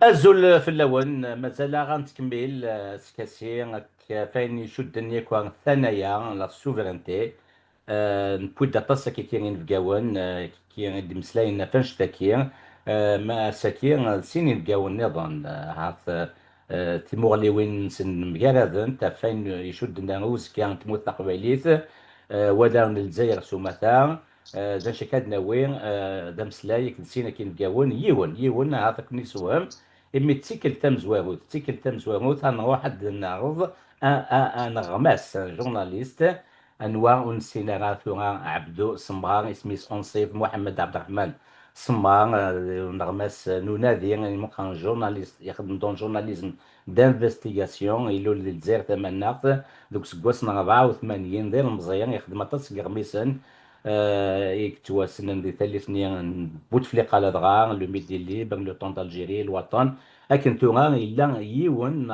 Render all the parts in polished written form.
أزول في اللون مازال غنتكمل سكاسي فين يشدني كوان ثانية لا سوفرينتي نبود طاس كي كاين في كاون كي دمسلاين فاش تاكي ما ساكي سين كاون نظام هاف تيمور وين سن مقارادن تا فين يشدنا روز كان تموت تقبيليت ولا الجزائر سومثا دا شكاد نوين دا مسلايك نسينا كي نكاون يون هذاك نسوهم إمي تيكل تمزواغوت تيكل تمزواغوت أنا واحد نعرض أنا غماس جورناليست أنواع سيناريو عبدو سمار اسمي صنصيف محمد عبد الرحمن سمار نغماس نونادي يعني ممكن جورناليست يخدم دون جورناليزم دانفستيغاسيون إلو الجزائر تمناقت دوك سكواس 84 ديال مزيان يخدم أطاس غميسن يكتواسن دي ثالثني بوتفليقه لدغا لو ميدي ليبر لو طون دالجيري الوطن لكن توغا الا يون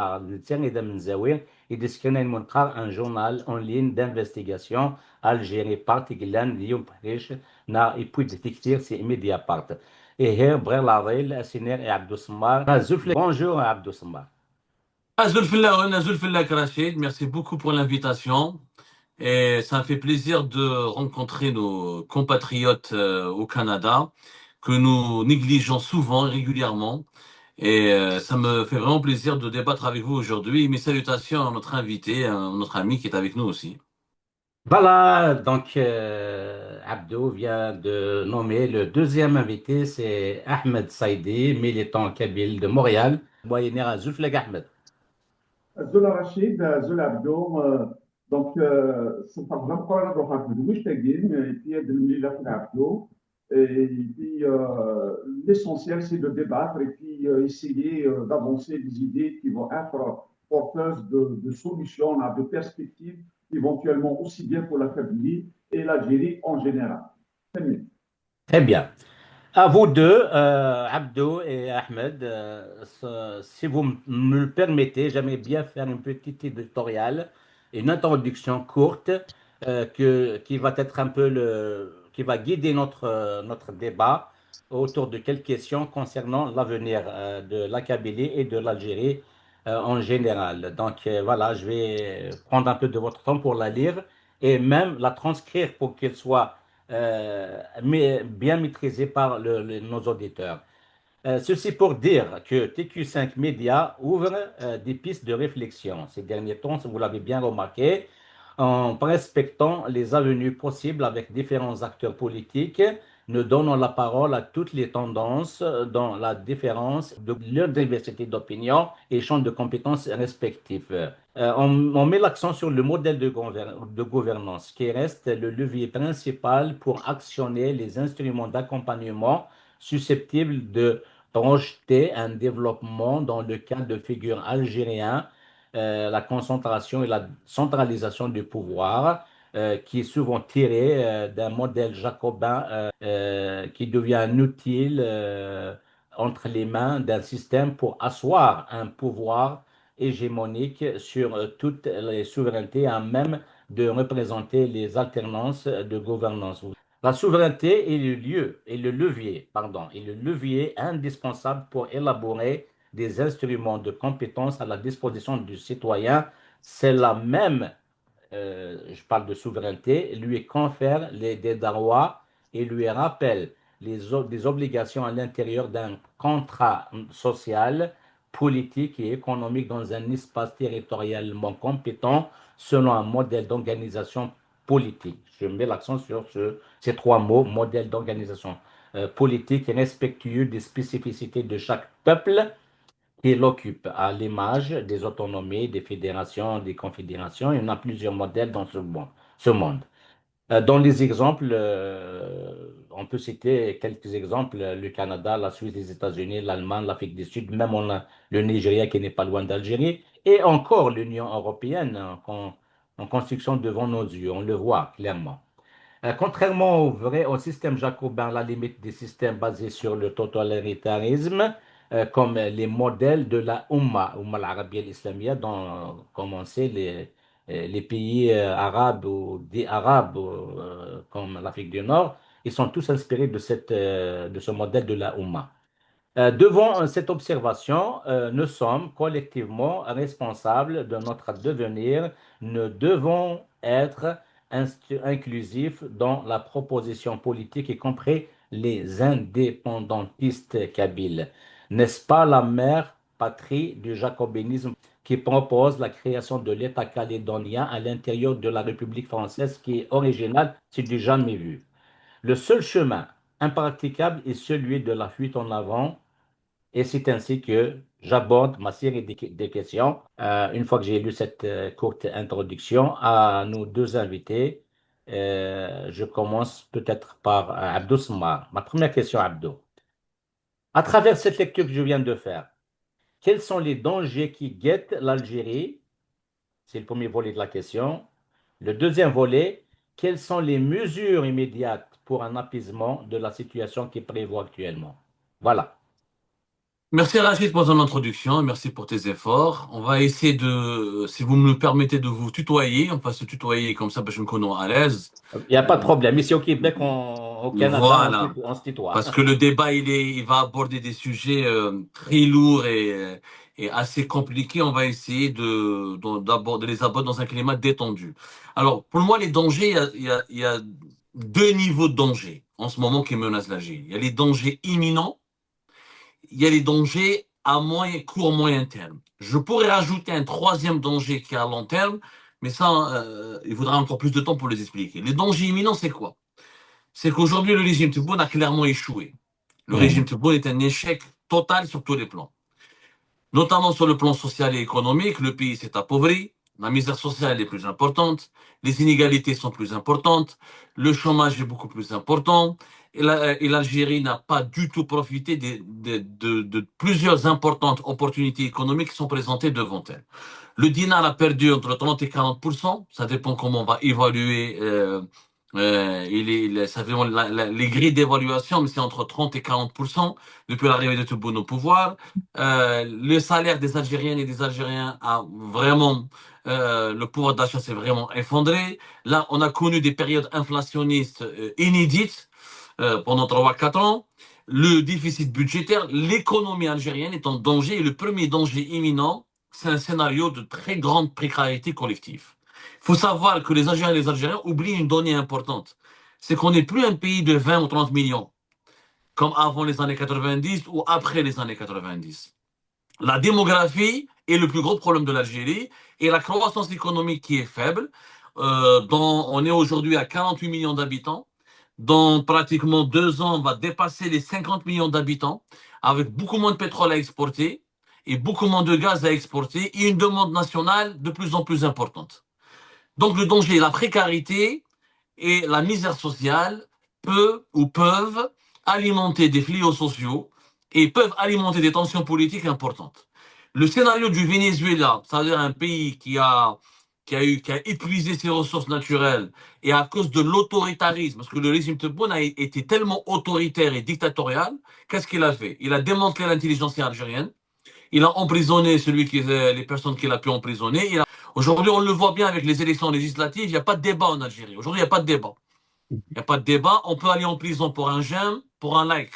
تاني دا من زاويه إذا كان منقر ان جورنال اون لين دانفستيغاسيون الجيري بارتي كلان اليوم بحريش نا يبويد تكتير سي ميديا بارت اي هي بغير لاضيل اسينير عبدو السمار زوفلي بونجور عبدو السمار. Azul Fellak Rachid, merci beaucoup pour l'invitation. Et ça me fait plaisir de rencontrer nos compatriotes au Canada, que nous négligeons souvent et régulièrement. Et ça me fait vraiment plaisir de débattre avec vous aujourd'hui. Mes salutations à notre invité, à notre ami qui est avec nous aussi. Voilà, donc Abdou vient de nommer le deuxième invité, c'est Ahmed Saïdi, militant kabyle de Montréal, moyenner à Zulflag Ahmed. Zola Rachid, Zola Abdo, c'est pas vraiment quoi là, donc je suis Tagine, et puis de l'Union Abdo, et puis l'essentiel c'est de débattre et puis essayer d'avancer des idées qui vont être porteuses de solutions, de perspectives, éventuellement aussi bien pour la Kabylie et l'Algérie en général. Très bien. Très bien. À vous deux, Abdou et Ahmed, si vous me le permettez, j'aimerais bien faire une petite éditoriale, une introduction courte qui va être un peu qui va guider notre débat autour de quelques questions concernant l'avenir de la Kabylie et de l'Algérie en général. Donc voilà, je vais prendre un peu de votre temps pour la lire et même la transcrire pour qu'elle soit mais bien maîtrisé par nos auditeurs. Ceci pour dire que TQ5 Media ouvre des pistes de réflexion ces derniers temps, si vous l'avez bien remarqué, en respectant les avenues possibles avec différents acteurs politiques, nous donnons la parole à toutes les tendances dans la différence de leur diversité d'opinion et champs de compétences respectifs. On met l'accent sur le modèle de gouvernance qui reste le levier principal pour actionner les instruments d'accompagnement susceptibles de projeter un développement dans le cas de figure algérien, la concentration et la centralisation du pouvoir, qui est souvent tiré d'un modèle jacobin qui devient un outil entre les mains d'un système pour asseoir un pouvoir hégémonique sur toutes les souverainetés, à même de représenter les alternances de gouvernance. La souveraineté est le lieu, et le levier, pardon, est le levier indispensable pour élaborer des instruments de compétence à la disposition du citoyen. C'est la même, je parle de souveraineté, lui confère des droits et lui rappelle des obligations à l'intérieur d'un contrat social, politique et économique dans un espace territorialement compétent selon un modèle d'organisation politique. Je mets l'accent sur ces trois mots, modèle d'organisation politique et respectueux des spécificités de chaque peuple qui l'occupe, à l'image des autonomies, des fédérations, des confédérations. Il y en a plusieurs modèles dans ce monde. Dans les exemples, on peut citer quelques exemples, le Canada, la Suisse, les États-Unis, l'Allemagne, l'Afrique du Sud, même on a le Nigeria qui n'est pas loin d'Algérie, et encore l'Union européenne en construction devant nos yeux, on le voit clairement. Contrairement au système jacobin, à la limite des systèmes basés sur le totalitarisme, comme les modèles de la Oumma al-Arabia al-Islamia, dont, comme on sait, les pays arabes ou des arabes, comme l'Afrique du Nord, ils sont tous inspirés de ce modèle de la Oumma. Devant cette observation, nous sommes collectivement responsables de notre devenir. Nous devons être inclusifs dans la proposition politique, y compris les indépendantistes kabyles. N'est-ce pas la mère patrie du jacobinisme qui propose la création de l'État calédonien à l'intérieur de la République française qui est originale, c'est du jamais vu. Le seul chemin impraticable est celui de la fuite en avant et c'est ainsi que j'aborde ma série de questions. Une fois que j'ai lu cette courte introduction à nos deux invités, je commence peut-être par Abdou Smar. Ma première question, Abdou. À travers cette lecture que je viens de faire, quels sont les dangers qui guettent l'Algérie? C'est le premier volet de la question. Le deuxième volet, quelles sont les mesures immédiates pour un apaisement de la situation qui prévaut actuellement? Voilà. Merci Rachid pour ton introduction et merci pour tes efforts. On va essayer de, si vous me le permettez, de vous tutoyer. On va se tutoyer comme ça, parce que je me connais à l'aise. Il n'y a pas de problème. Ici au Québec, au Canada, Voilà. on se tutoie. Parce que le débat, il va aborder des sujets très lourds et assez compliqués. On va essayer de les aborder dans un climat détendu. Alors, pour moi, les dangers, il y a deux niveaux de danger en ce moment qui menacent l'Algérie. Il y a les dangers imminents, il y a les dangers à moyen, court, moyen terme. Je pourrais rajouter un troisième danger qui est à long terme, mais ça, il faudra encore plus de temps pour les expliquer. Les dangers imminents, c'est quoi? C'est qu'aujourd'hui, le régime Tebboune a clairement échoué. Le régime Tebboune est un échec total sur tous les plans. Notamment sur le plan social et économique, le pays s'est appauvri, la misère sociale est plus importante, les inégalités sont plus importantes, le chômage est beaucoup plus important, et l'Algérie n'a pas du tout profité de plusieurs importantes opportunités économiques qui sont présentées devant elle. Le dinar a perdu entre 30 et 40%, ça dépend comment on va évaluer ça fait les grilles d'évaluation, mais c'est entre 30 et 40% depuis l'arrivée de Tebboune au pouvoir. Le salaire des Algériennes et des Algériens a vraiment, le pouvoir d'achat s'est vraiment effondré. Là, on a connu des périodes inflationnistes inédites pendant 3 à 4 ans. Le déficit budgétaire, l'économie algérienne est en danger et le premier danger imminent, c'est un scénario de très grande précarité collective. Il faut savoir que les Algériens et les Algériens oublient une donnée importante. C'est qu'on n'est plus un pays de 20 ou 30 millions, comme avant les années 90 ou après les années 90. La démographie est le plus gros problème de l'Algérie et la croissance économique qui est faible. On est aujourd'hui à 48 millions d'habitants. Dans pratiquement 2 ans, on va dépasser les 50 millions d'habitants avec beaucoup moins de pétrole à exporter et beaucoup moins de gaz à exporter et une demande nationale de plus en plus importante. Donc le danger, la précarité et la misère sociale peuvent alimenter des fléaux sociaux et peuvent alimenter des tensions politiques importantes. Le scénario du Venezuela, c'est-à-dire un pays qui a épuisé ses ressources naturelles et à cause de l'autoritarisme, parce que le régime Tebboune a été tellement autoritaire et dictatorial, qu'est-ce qu'il a fait? Il a démantelé l'intelligence algérienne, il a emprisonné les personnes qu'il a pu emprisonner. Aujourd'hui, on le voit bien avec les élections législatives, il n'y a pas de débat en Algérie. Aujourd'hui, il n'y a pas de débat. Il n'y a pas de débat. On peut aller en prison pour un j'aime, pour un like.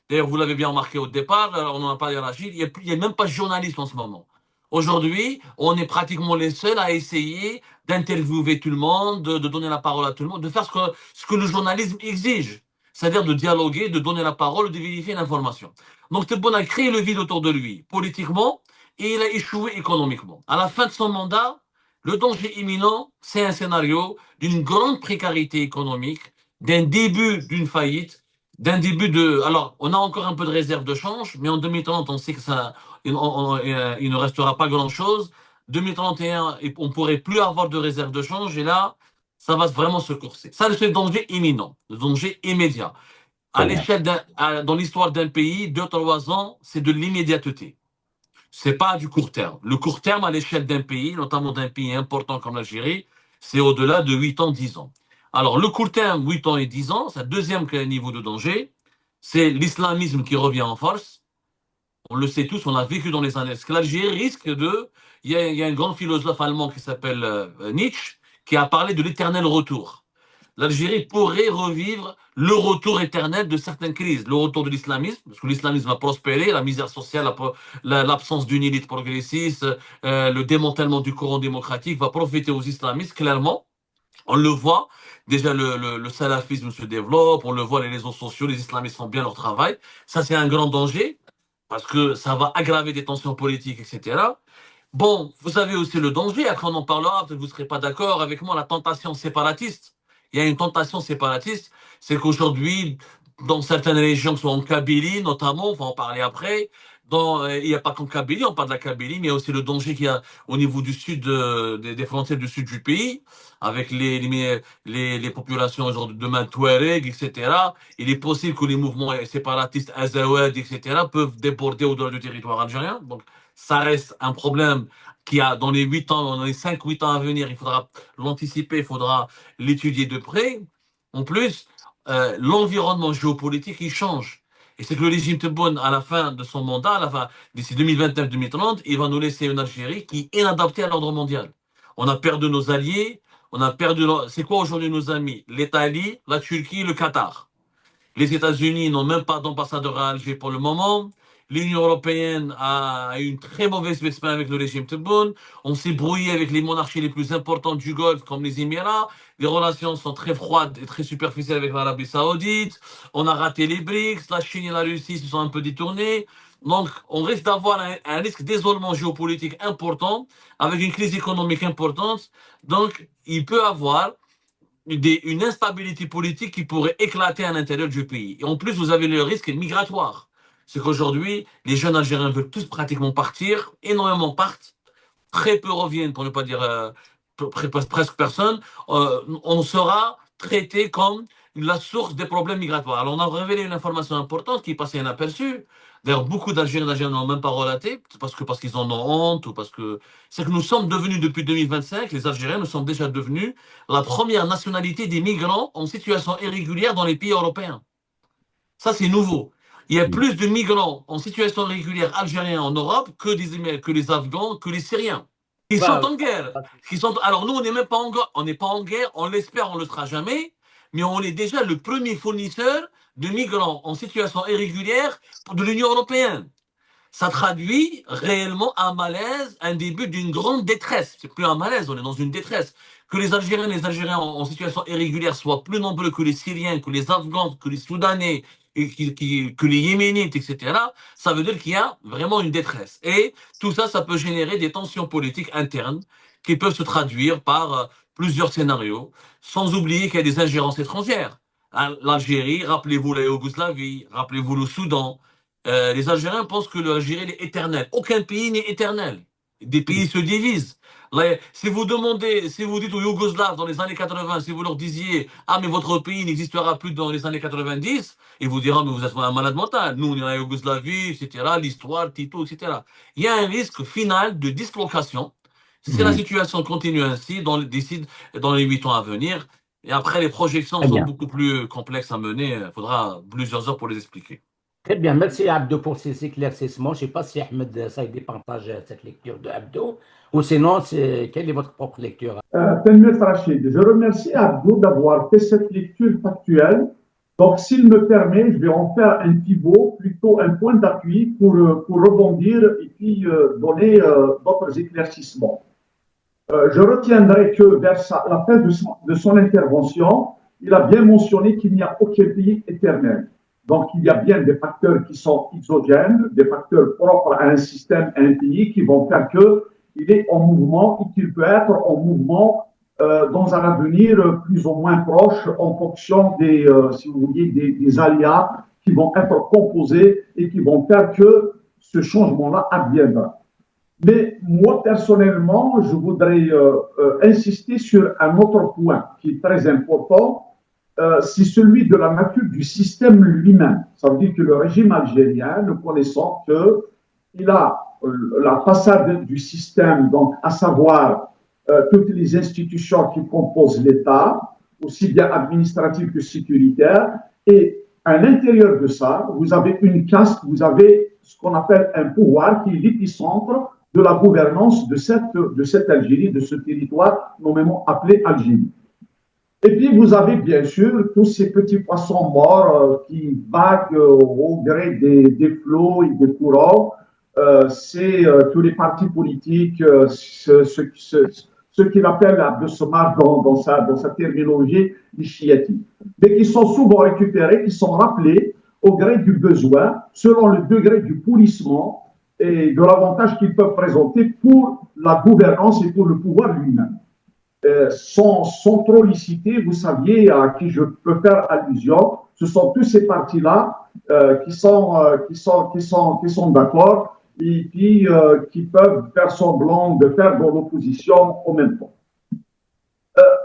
D'ailleurs, vous l'avez bien remarqué au départ, on en a parlé à Rachid, il n'y a même pas de journaliste en ce moment. Aujourd'hui, on est pratiquement les seuls à essayer d'interviewer tout le monde, de donner la parole à tout le monde, de faire ce que le journalisme exige. C'est-à-dire de dialoguer, de donner la parole, de vérifier l'information. Donc Tebboune a créé le vide autour de lui, politiquement, et il a échoué économiquement. À la fin de son mandat, le danger imminent, c'est un scénario d'une grande précarité économique, d'un début d'une faillite, d'un début de... Alors, on a encore un peu de réserve de change, mais en 2030, on sait que il ne restera pas grand-chose. 2031, on pourrait plus avoir de réserve de change, et là, ça va vraiment se corser. Ça, c'est le danger imminent, le danger immédiat. Très bien. Dans l'histoire d'un pays, 2 à 3 ans, c'est de l'immédiateté. C'est pas du court terme. Le court terme à l'échelle d'un pays, notamment d'un pays important comme l'Algérie, c'est au-delà de 8 ans, 10 ans. Alors, le court terme, 8 ans et 10 ans, c'est le deuxième niveau de danger. C'est l'islamisme qui revient en force. On le sait tous, on l'a vécu dans les années. Parce que l'Algérie risque de... Il y a un grand philosophe allemand qui s'appelle Nietzsche, qui a parlé de l'éternel retour. l'Algérie pourrait revivre le retour éternel de certaines crises, le retour de l'islamisme, parce que l'islamisme a prospéré, la misère sociale, l'absence d'une élite progressiste, le démantèlement du courant démocratique va profiter aux islamistes, clairement. On le voit, déjà le salafisme se développe, on le voit, les réseaux sociaux, les islamistes font bien leur travail. Ça, c'est un grand danger, parce que ça va aggraver des tensions politiques, etc. Bon, vous savez aussi le danger, après on en parlera, peut-être vous ne serez pas d'accord avec moi, la tentation séparatiste. Il y a une tentation séparatiste, c'est qu'aujourd'hui, dans certaines régions, soit en Kabylie notamment, on va en parler après, il n'y a pas qu'en Kabylie, on parle de la Kabylie, mais il y a aussi le danger qu'il y a au niveau du sud, des frontières du sud du pays, avec les populations aujourd'hui demain Touareg, etc. Il est possible que les mouvements séparatistes Azawad, etc. peuvent déborder au-delà du territoire algérien. Donc, ça reste un problème qui a dans les 8 ans, dans les 5-8 ans à venir, il faudra l'anticiper, il faudra l'étudier de près. En plus, l'environnement géopolitique, il change. Et c'est que le régime Tebboune, à la fin de son mandat, d'ici 2029-2030, il va nous laisser une Algérie qui est inadaptée à l'ordre mondial. On a perdu nos alliés, on a perdu. C'est quoi aujourd'hui nos amis? L'Italie, la Turquie, le Qatar. Les États-Unis n'ont même pas d'ambassadeur à Alger pour le moment. L'Union européenne a eu une très mauvaise expérience avec le régime Tebboune. On s'est brouillé avec les monarchies les plus importantes du Golfe, comme les Émirats. Les relations sont très froides et très superficielles avec l'Arabie Saoudite. On a raté les BRICS. La Chine et la Russie se sont un peu détournés. Donc, on risque d'avoir un risque d'isolement géopolitique important, avec une crise économique importante. Donc, il peut avoir une instabilité politique qui pourrait éclater à l'intérieur du pays. Et en plus, vous avez le risque migratoire. C'est qu'aujourd'hui, les jeunes Algériens veulent tous pratiquement partir, énormément partent, très peu reviennent, pour ne pas dire presque personne. On sera traité comme la source des problèmes migratoires. Alors, on a révélé une information importante qui est passée inaperçue. D'ailleurs, beaucoup d'Algériens n'ont même pas relaté, parce qu'ils en ont honte, ou parce que... C'est que nous sommes devenus, depuis 2025, les Algériens, nous sommes déjà devenus la première nationalité des migrants en situation irrégulière dans les pays européens. Ça, c'est nouveau. Il y a plus de migrants en situation irrégulière algériens en Europe que les Afghans, que les Syriens. Ils sont Voilà. en guerre. Alors nous, on n'est même pas en guerre, on n'est pas en guerre, on l'espère, on ne le sera jamais, mais on est déjà le premier fournisseur de migrants en situation irrégulière de l'Union européenne. Ça traduit réellement un malaise, un début d'une grande détresse. C'est plus un malaise, on est dans une détresse. Que les Algériens en situation irrégulière soient plus nombreux que les Syriens, que les Afghans, que les Soudanais, que les Yéménites, etc., ça veut dire qu'il y a vraiment une détresse. Et tout ça, ça peut générer des tensions politiques internes qui peuvent se traduire par plusieurs scénarios, sans oublier qu'il y a des ingérences étrangères. L'Algérie, rappelez-vous la Yougoslavie, rappelez-vous le Soudan, les Algériens pensent que l'Algérie est éternelle. Aucun pays n'est éternel. Des pays se divisent. Là, si vous dites aux Yougoslaves dans les années 80, si vous leur disiez, ah, mais votre pays n'existera plus dans les années 90, ils vous diront, mais vous êtes un malade mental. Nous, on est en Yougoslavie, etc., l'histoire, Tito, etc. Il y a un risque final de dislocation si la situation continue ainsi dans les 8 ans à venir. Et après, les projections Très sont bien. beaucoup plus complexes à mener. Il faudra plusieurs heures pour les expliquer. Très bien. Merci Abdo pour ces éclaircissements. Je ne sais pas si Ahmed Saïdi partage cette lecture de Abdo ou sinon, quelle est votre propre lecture? Pelmet Rachid, je remercie Abdou d'avoir fait cette lecture factuelle. Donc, s'il me permet, je vais en faire un pivot, plutôt un point d'appui pour rebondir et puis donner d'autres éclaircissements. Je retiendrai que vers la fin de son intervention, il a bien mentionné qu'il n'y a aucun pays éternel. Donc, il y a bien des facteurs qui sont exogènes, des facteurs propres à un système, à un pays, qui vont faire qu'il est en mouvement et qu'il peut être en mouvement dans un avenir plus ou moins proche en fonction si vous voulez, des aléas qui vont être composés et qui vont faire que ce changement-là adviendra. Mais moi, personnellement, je voudrais insister sur un autre point qui est très important, c'est celui de la nature du système lui-même. Ça veut dire que le régime algérien, nous connaissons qu'il a la façade du système, donc à savoir toutes les institutions qui composent l'État, aussi bien administratives que sécuritaires, et à l'intérieur de ça, vous avez une caste, vous avez ce qu'on appelle un pouvoir qui est l'épicentre de la gouvernance de cette Algérie, de ce territoire nommément appelé Algérie. Et puis, vous avez bien sûr tous ces petits poissons morts qui vaguent au gré des flots et des courants. C'est tous les partis politiques, ce qu'il appelle Abdessamad dans sa terminologie, les chiites, mais qui sont souvent récupérés, qui sont rappelés au gré du besoin, selon le degré du pourrissement et de l'avantage qu'ils peuvent présenter pour la gouvernance et pour le pouvoir lui-même. Sans trop les citer, vous saviez à qui je peux faire allusion, ce sont tous ces partis-là qui sont d'accord et puis qui peuvent faire semblant de faire de l'opposition en même temps.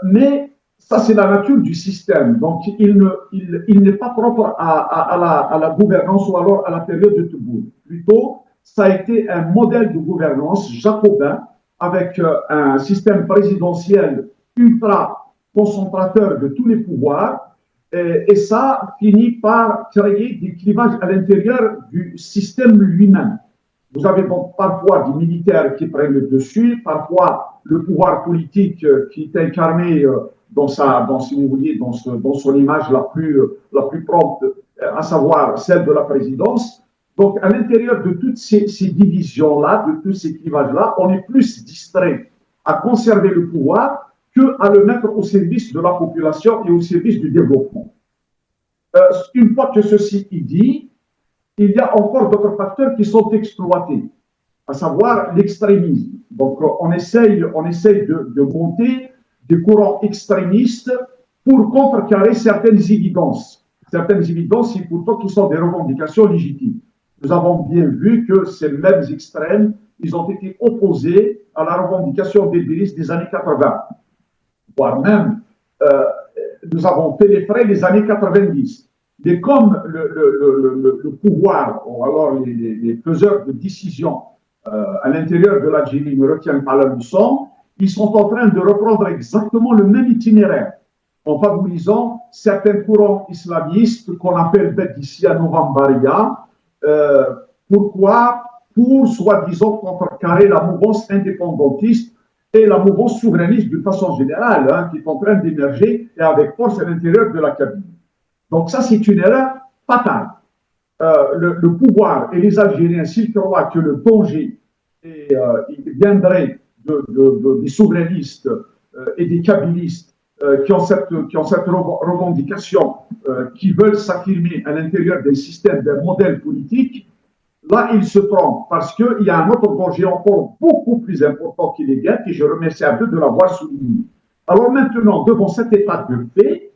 Mais ça, c'est la nature du système. Donc, il n'est pas propre à la gouvernance ou alors à la période de Tebboune. Plutôt, ça a été un modèle de gouvernance jacobin avec un système présidentiel ultra concentrateur de tous les pouvoirs. Et ça finit par créer des clivages à l'intérieur du système lui-même. Vous avez donc parfois des militaires qui prennent le dessus, parfois le pouvoir politique qui est incarné si vous voulez, dans son image la plus prompte, à savoir celle de la présidence. Donc, à l'intérieur de toutes ces divisions-là, de tous ces clivages-là, on est plus distrait à conserver le pouvoir qu'à le mettre au service de la population et au service du développement. Une fois que ceci est dit, il y a encore d'autres facteurs qui sont exploités, à savoir l'extrémisme. Donc, on essaye de monter des courants extrémistes pour contrecarrer certaines évidences. Certaines évidences, et pourtant, qui sont des revendications légitimes. Nous avons bien vu que ces mêmes extrêmes, ils ont été opposés à la revendication des délices des années 80. Voire même, nous avons fait les frais des années 90. Mais comme le pouvoir, ou alors les faiseurs de décision à l'intérieur de l'Algérie ne retiennent pas la leçon, ils sont en train de reprendre exactement le même itinéraire en favorisant certains courants islamistes qu'on appelle Bedissia Novembaria. Pourquoi? Pour, soi-disant, contrecarrer la mouvance indépendantiste et la mouvance souverainiste d'une façon générale, qui est en train d'émerger et avec force à l'intérieur de la Kabylie. Donc ça, c'est une erreur fatale. Le pouvoir et les Algériens, s'ils croient que le danger viendrait des souverainistes et des kabylistes qui ont cette revendication, qui veulent s'affirmer à l'intérieur d'un système, d'un modèle politique, là, ils se trompent parce qu'il y a un autre danger encore beaucoup plus important qui les guette et je remercie un peu de l'avoir souligné. Alors maintenant, devant cet état de fait,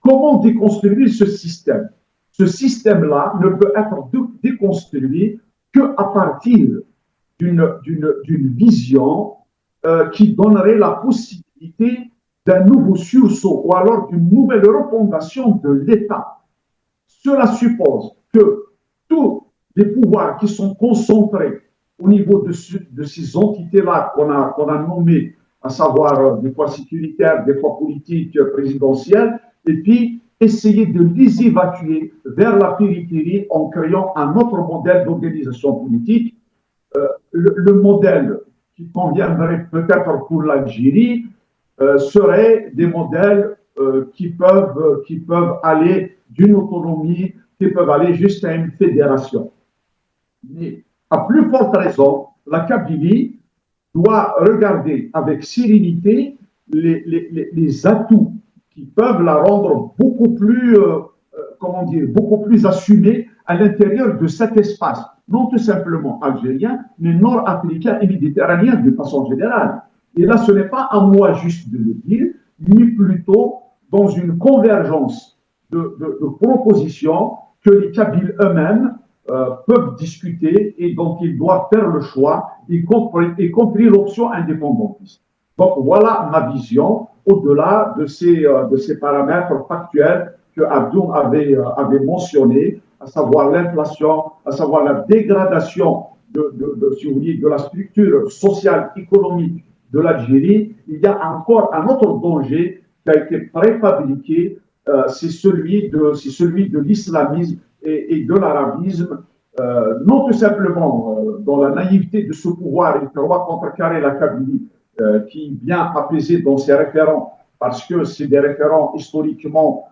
comment déconstruire ce système? Ce système-là ne peut être déconstruit qu'à partir d'une vision qui donnerait la possibilité d'un nouveau sursaut ou alors d'une nouvelle refondation de l'État. Cela suppose que tous les pouvoirs qui sont concentrés au niveau de ces entités-là qu'on a nommées, à savoir des fois sécuritaires, des fois politiques, présidentielles, et puis essayer de les évacuer vers la périphérie en créant un autre modèle d'organisation politique. Le modèle qui conviendrait peut-être pour l'Algérie serait des modèles qui peuvent aller d'une autonomie, qui peuvent aller jusqu'à une fédération. Mais à plus forte raison, la Kabylie doit regarder avec sérénité les atouts qui peuvent la rendre beaucoup plus, beaucoup plus assumée à l'intérieur de cet espace, non tout simplement algérien, mais nord-africain et méditerranéen de façon générale. Et là, ce n'est pas à moi juste de le dire, ni plutôt dans une convergence de propositions que les Kabyles eux-mêmes peuvent discuter et dont ils doivent faire le choix, y compris l'option indépendantiste. Donc voilà ma vision au-delà de ces paramètres factuels que Abdou avait mentionnés, à savoir l'inflation, à savoir la dégradation de la structure sociale, économique de l'Algérie. Il y a encore un autre danger qui a été préfabriqué, c'est celui de l'islamisme et de l'arabisme, non tout simplement dans la naïveté de ce pouvoir, il croit contrecarrer la Kabylie, qui vient apaiser dans ses référents parce que c'est des référents historiquement,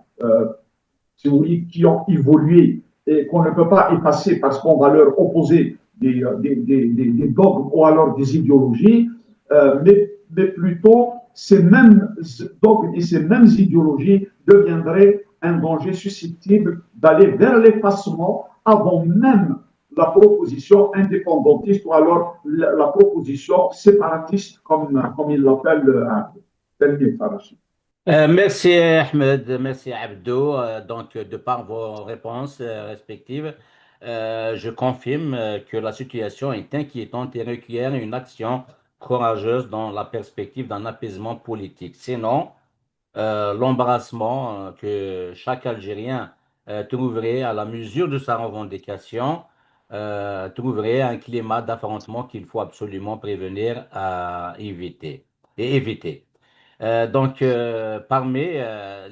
si vous voulez, qui ont évolué et qu'on ne peut pas effacer parce qu'on va leur opposer des dogmes ou alors des idéologies, mais plutôt ces mêmes dogmes et ces mêmes idéologies deviendraient un danger susceptible d'aller vers l'effacement avant même la proposition indépendantiste ou alors la proposition séparatiste, comme il l'appelle Telmi Farachi. Merci Ahmed, merci Abdo. Donc, de par vos réponses respectives, je confirme que la situation est inquiétante et requiert une action courageuse dans la perspective d'un apaisement politique. Sinon, l'embarrassement que chaque Algérien trouverait à la mesure de sa revendication trouverait un climat d'affrontement qu'il faut absolument prévenir à éviter et éviter. Parmi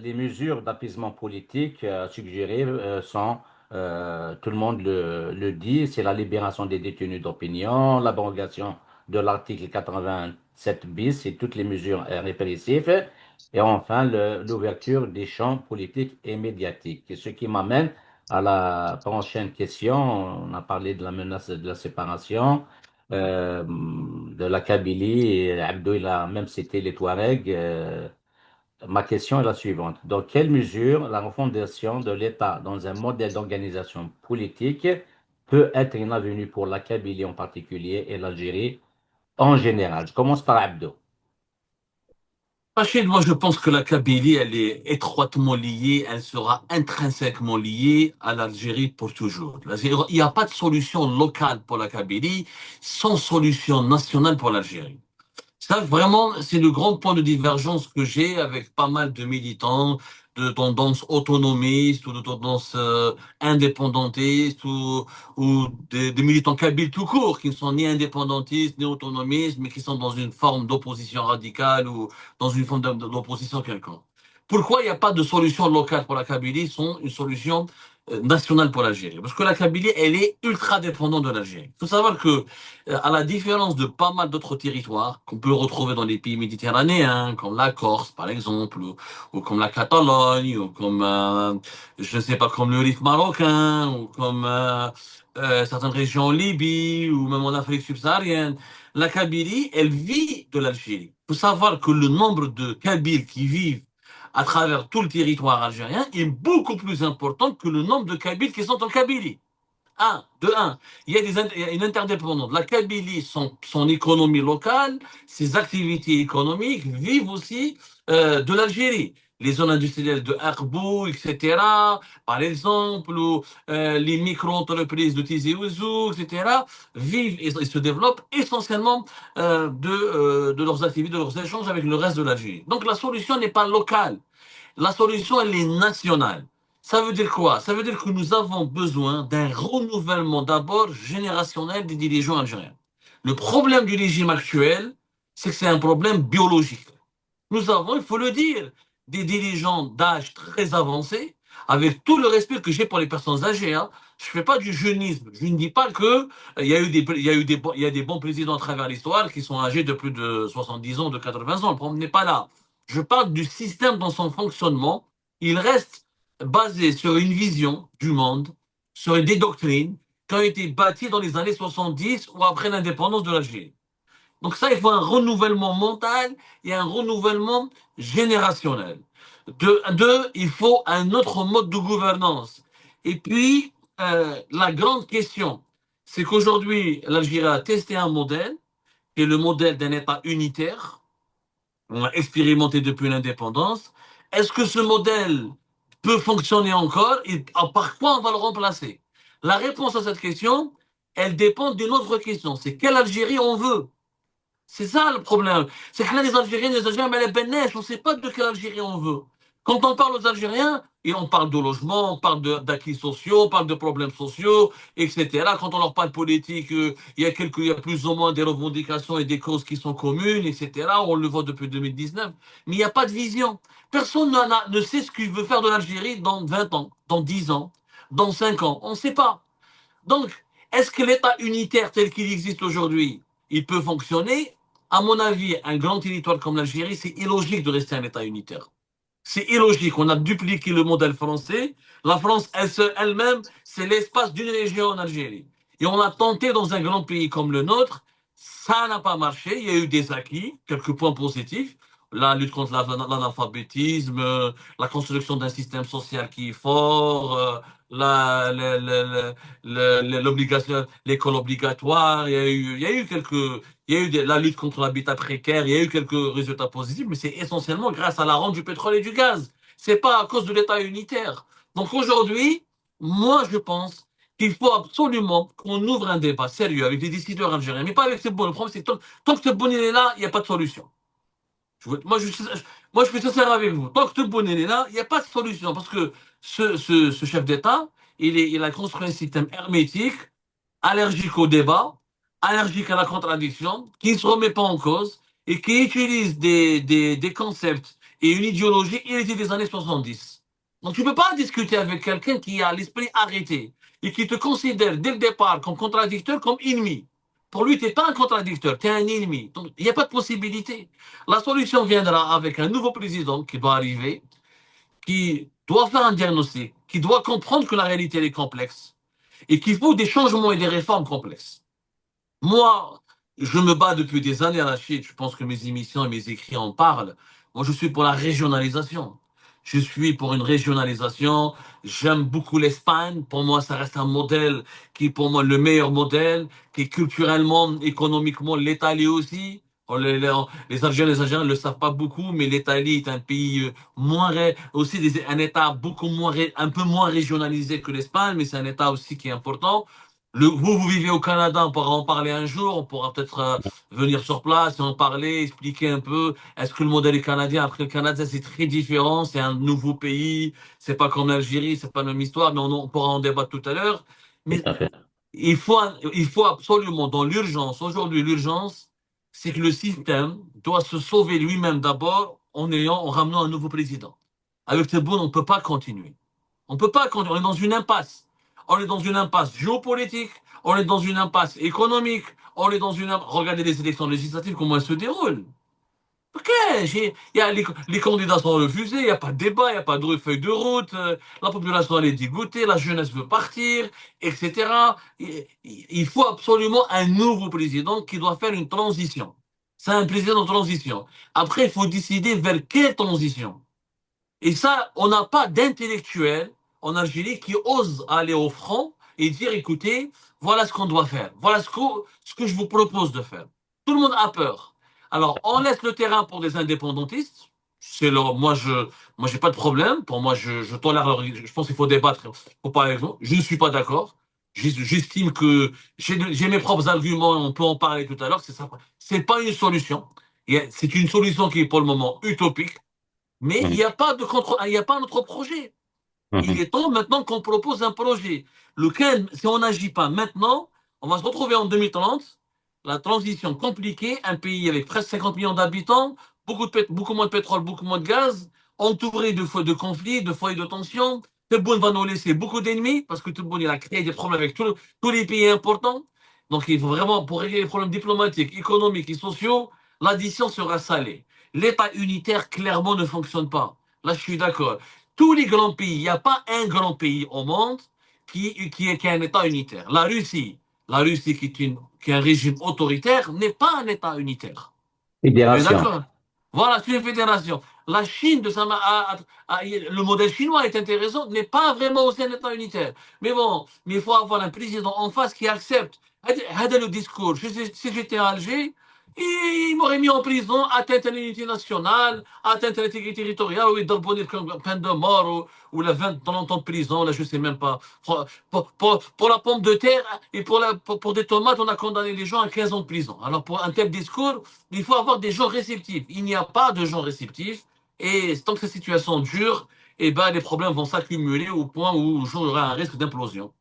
les mesures d'apaisement politique suggérées sont, tout le monde le dit, c'est la libération des détenus d'opinion, l'abrogation de l'article 87 bis et toutes les mesures répressives, et enfin l'ouverture des champs politiques et médiatiques. Ce qui m'amène à la prochaine question. On a parlé de la menace de la séparation de la Kabylie, et Abdou, il a même cité les Touaregs. Ma question est la suivante. Dans quelle mesure la refondation de l'État dans un modèle d'organisation politique peut être une avenue pour la Kabylie en particulier et l'Algérie en général? Je commence par Abdou. Rachid, moi je pense que la Kabylie, elle est étroitement liée, elle sera intrinsèquement liée à l'Algérie pour toujours. Il n'y a pas de solution locale pour la Kabylie sans solution nationale pour l'Algérie. Ça, vraiment, c'est le grand point de divergence que j'ai avec pas mal de militants de tendances autonomistes ou de tendances indépendantistes ou des militants kabyles tout court qui ne sont ni indépendantistes ni autonomistes mais qui sont dans une forme d'opposition radicale ou dans une forme d'opposition quelconque. Pourquoi il n'y a pas de solution locale pour la Kabylie sans une solution nationale pour l'Algérie? Parce que la Kabylie, elle est ultra dépendante de l'Algérie. Il faut savoir que à la différence de pas mal d'autres territoires qu'on peut retrouver dans les pays méditerranéens, comme la Corse par exemple, ou comme la Catalogne, ou comme, je ne sais pas, comme le Rif marocain, ou comme certaines régions en Libye, ou même en Afrique subsaharienne, la Kabylie, elle vit de l'Algérie. Il faut savoir que le nombre de Kabyles qui vivent à travers tout le territoire algérien est beaucoup plus important que le nombre de Kabyles qui sont en Kabylie. Un, il y a une interdépendance. La Kabylie, son économie locale, ses activités économiques vivent aussi de l'Algérie. Les zones industrielles de Arbou, etc., par exemple, ou les micro-entreprises de Tizi Ouzou, etc., vivent et se développent essentiellement de leurs activités, de leurs échanges avec le reste de l'Algérie. Donc la solution n'est pas locale. La solution, elle est nationale. Ça veut dire quoi? Ça veut dire que nous avons besoin d'un renouvellement d'abord générationnel des dirigeants algériens. Le problème du régime actuel, c'est que c'est un problème biologique. Nous avons, il faut le dire, des dirigeants d'âge très avancé, avec tout le respect que j'ai pour les personnes âgées. Hein. Je ne fais pas du jeunisme. Je ne dis pas que il y a des bons présidents à travers l'histoire qui sont âgés de plus de 70 ans, de 80 ans. Le problème n'est pas là. Je parle du système dans son fonctionnement. Il reste basé sur une vision du monde, sur des doctrines qui ont été bâties dans les années 70 ou après l'indépendance de l'Algérie. Donc ça, il faut un renouvellement mental et un renouvellement générationnel. Deux, il faut un autre mode de gouvernance. Et puis, la grande question, c'est qu'aujourd'hui, l'Algérie a testé un modèle, qui est le modèle d'un État unitaire, on a expérimenté depuis l'indépendance. Est-ce que ce modèle peut fonctionner encore et par quoi on va le remplacer? La réponse à cette question, elle dépend d'une autre question. C'est quelle Algérie on veut? C'est ça le problème. C'est que là, les Algériens, les Algériens, mais les Bénèches, on ne sait pas de quelle Algérie on veut. Quand on parle aux Algériens, et on parle de logement, on parle d'acquis sociaux, on parle de problèmes sociaux, etc. Quand on leur parle politique, il y a plus ou moins des revendications et des causes qui sont communes, etc. On le voit depuis 2019. Mais il n'y a pas de vision. Personne ne sait ce qu'il veut faire de l'Algérie dans 20 ans, dans 10 ans, dans 5 ans. On ne sait pas. Donc, est-ce que l'État unitaire tel qu'il existe aujourd'hui, il peut fonctionner? À mon avis, un grand territoire comme l'Algérie, c'est illogique de rester un État unitaire. C'est illogique. On a dupliqué le modèle français. La France, elle-même, c'est l'espace d'une région en Algérie. Et on a tenté dans un grand pays comme le nôtre. Ça n'a pas marché. Il y a eu des acquis, quelques points positifs. La lutte contre l'analphabétisme, la construction d'un système social qui est fort, l'obligation, l'école obligatoire. Il y a eu la lutte contre l'habitat précaire, il y a eu quelques résultats positifs, mais c'est essentiellement grâce à la rente du pétrole et du gaz. C'est pas à cause de l'État unitaire. Donc aujourd'hui, moi je pense qu'il faut absolument qu'on ouvre un débat sérieux avec les décideurs algériens, mais pas avec Tebboune. Le problème, c'est que tant que Tebboune est là, il n'y a pas de solution. Moi, je suis sincère avec vous. Tant que Tebboune est là, il n'y a pas de solution. Parce que ce chef d'État, il a construit un système hermétique allergique au débat, allergique à la contradiction, qui ne se remet pas en cause et qui utilise des concepts et une idéologie héritée des années 70. Donc tu ne peux pas discuter avec quelqu'un qui a l'esprit arrêté et qui te considère dès le départ comme contradicteur, comme ennemi. Pour lui, tu n'es pas un contradicteur, tu es un ennemi. Donc il n'y a pas de possibilité. La solution viendra avec un nouveau président qui doit arriver, qui doit faire un diagnostic, qui doit comprendre que la réalité est complexe et qu'il faut des changements et des réformes complexes. Moi, je me bats depuis des années à la Chine. Je pense que mes émissions et mes écrits en parlent. Moi, je suis pour la régionalisation. Je suis pour une régionalisation. J'aime beaucoup l'Espagne. Pour moi, ça reste un modèle qui est pour moi le meilleur modèle, qui est culturellement, économiquement, l'Italie aussi. Les Algériens ne le savent pas beaucoup, mais l'Italie est un pays aussi un État beaucoup moins, un peu moins régionalisé que l'Espagne, mais c'est un État aussi qui est important. Vous vivez au Canada, on pourra en parler un jour, on pourra peut-être venir sur place et en parler, expliquer un peu. Est-ce que le modèle est canadien? Après, le Canada, c'est très différent, c'est un nouveau pays, c'est pas comme l'Algérie, c'est pas la même histoire, mais on pourra en débattre tout à l'heure. Tout Mais à fait. il faut absolument, dans l'urgence, aujourd'hui, l'urgence, c'est que le système doit se sauver lui-même d'abord en ramenant un nouveau président. Avec Tebboune, on ne peut pas continuer. On ne peut pas continuer, on est dans une impasse. On est dans une impasse géopolitique, on est dans une impasse économique, on est dans une impasse. Regardez les élections législatives, comment elles se déroulent. Ok, les candidats sont refusés, il n'y a pas de débat, il n'y a pas de feuille de route, la population elle est dégoûtée, la jeunesse veut partir, etc. Il faut absolument un nouveau président qui doit faire une transition. C'est un président de transition. Après, il faut décider vers quelle transition. Et ça, on n'a pas d'intellectuels en Algérie qui osent aller au front et dire, écoutez, voilà ce qu'on doit faire, voilà ce que je vous propose de faire. Tout le monde a peur. Alors, on laisse le terrain pour des indépendantistes. Moi, j'ai pas de problème. Pour moi, je tolère je pense qu'il faut débattre. Faut pas exemple. Je ne suis pas d'accord. J'estime que j'ai mes propres arguments. On peut en parler tout à l'heure. C'est ça. C'est pas une solution. C'est une solution qui est pour le moment utopique. Mais il Mhm. n'y a pas de contre, il n'y a pas un autre projet. Il Mhm. est temps maintenant qu'on propose un projet. Lequel, si on n'agit pas maintenant, on va se retrouver en 2030, la transition compliquée, un pays avec presque 50 millions d'habitants, beaucoup moins de pétrole, beaucoup moins de gaz, entouré de conflits, de foyers de tension. Tebboune va nous laisser beaucoup d'ennemis parce que Tebboune il a créé des problèmes avec tous les pays importants. Donc il faut vraiment, pour régler les problèmes diplomatiques, économiques et sociaux, l'addition sera salée. L'État unitaire, clairement, ne fonctionne pas. Là, je suis d'accord. Tous les grands pays, il n'y a pas un grand pays au monde qui a un État unitaire. La Russie qui est un régime autoritaire, n'est pas un État unitaire. On est Fédération. d'accord. Voilà, c'est une fédération. La Chine, le modèle chinois est intéressant, n'est pas vraiment aussi un État unitaire. Mais bon, mais il faut avoir un président en face qui accepte. Hada le discours. Si j'étais à Alger, il m'aurait mis en prison, atteinte à l'unité nationale, atteinte à l'intégrité territoriale, ou il donne peine de mort, ou la 20, 30 ans de prison, là je sais même pas. Pour la pomme de terre et pour des tomates, on a condamné les gens à 15 ans de prison. Alors pour un tel discours, il faut avoir des gens réceptifs. Il n'y a pas de gens réceptifs. Et tant que cette situation dure, eh ben, les problèmes vont s'accumuler au point où il y aura un risque d'implosion.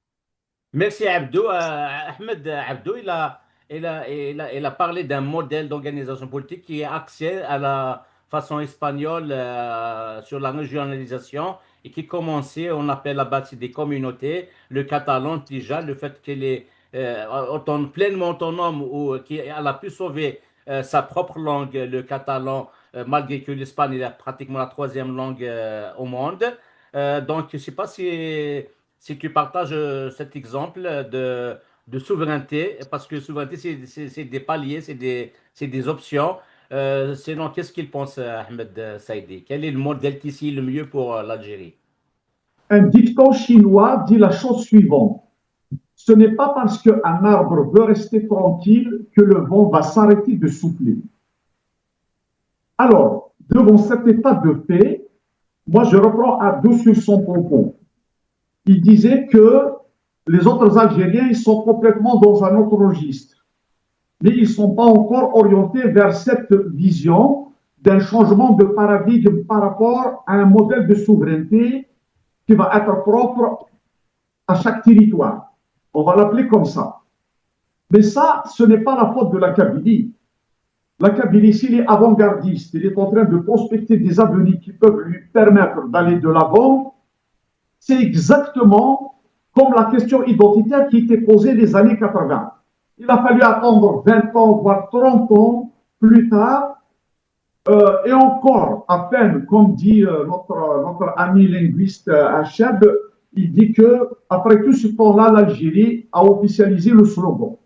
Merci Abdou. Ahmed Abdou, il a parlé d'un modèle d'organisation politique qui est axé à la façon espagnole sur la régionalisation et qui commençait, on appelle à bâtir des communautés, le catalan déjà, le fait qu'il est pleinement autonome ou qui elle a pu sauver sa propre langue, le catalan, malgré que l'Espagne est pratiquement la troisième langue au monde. Donc, je ne sais pas si tu partages cet exemple de souveraineté, parce que souveraineté, c'est des paliers, c'est des options. Sinon, qu'est-ce qu'il pense, Ahmed Saïdi? Quel est le modèle ici le mieux pour l'Algérie? Un dicton chinois dit la chose suivante. Ce n'est pas parce qu'un arbre veut rester tranquille que le vent va s'arrêter de souffler. Alors, devant cet état de fait, moi je reprends à dos sur son propos. Il disait que les autres Algériens, ils sont complètement dans un autre registre, mais ils ne sont pas encore orientés vers cette vision d'un changement de paradigme par rapport à un modèle de souveraineté qui va être propre à chaque territoire. On va l'appeler comme ça. Mais ça, ce n'est pas la faute de la Kabylie. La Kabylie, s'il est avant-gardiste, il est en train de prospecter des avenues qui peuvent lui permettre d'aller de l'avant, c'est exactement comme la question identitaire qui était posée les années 80. Il a fallu attendre 20 ans, voire 30 ans plus tard, et encore, à peine, comme dit notre ami linguiste Hacheb, il dit que après tout ce temps-là, l'Algérie a officialisé le slogan.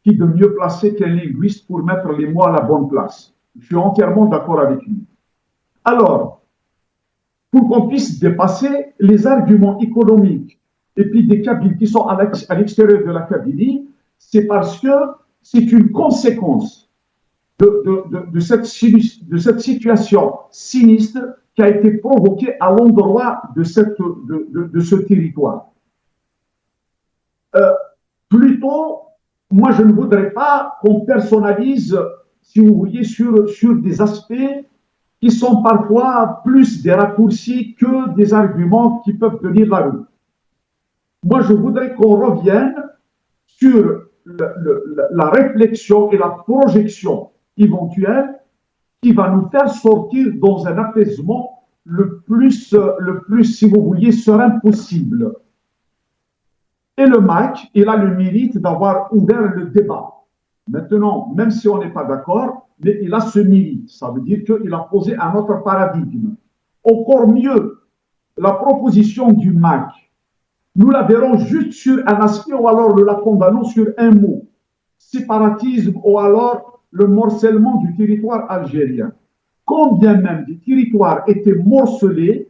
Qui de mieux placé qu'un linguiste pour mettre les mots à la bonne place? Je suis entièrement d'accord avec lui. Alors, pour qu'on puisse dépasser les arguments économiques et puis des Kabyles qui sont à l'extérieur de la Kabylie, c'est parce que c'est une conséquence de cette situation sinistre qui a été provoquée à l'endroit de ce territoire. Plutôt, moi, je ne voudrais pas qu'on personnalise, si vous voulez, sur des aspects qui sont parfois plus des raccourcis que des arguments qui peuvent tenir la route. Moi, je voudrais qu'on revienne sur la réflexion et la projection éventuelle qui va nous faire sortir dans un apaisement le plus, si vous voulez, serein possible. Et le MAC, il a le mérite d'avoir ouvert le débat. Maintenant, même si on n'est pas d'accord, mais il a ce mérite. Ça veut dire qu'il a posé un autre paradigme. Encore mieux, la proposition du MAC, nous la verrons juste sur un aspect ou alors nous la condamnons sur un mot. Séparatisme ou alors le morcellement du territoire algérien. Combien même des territoires étaient morcelés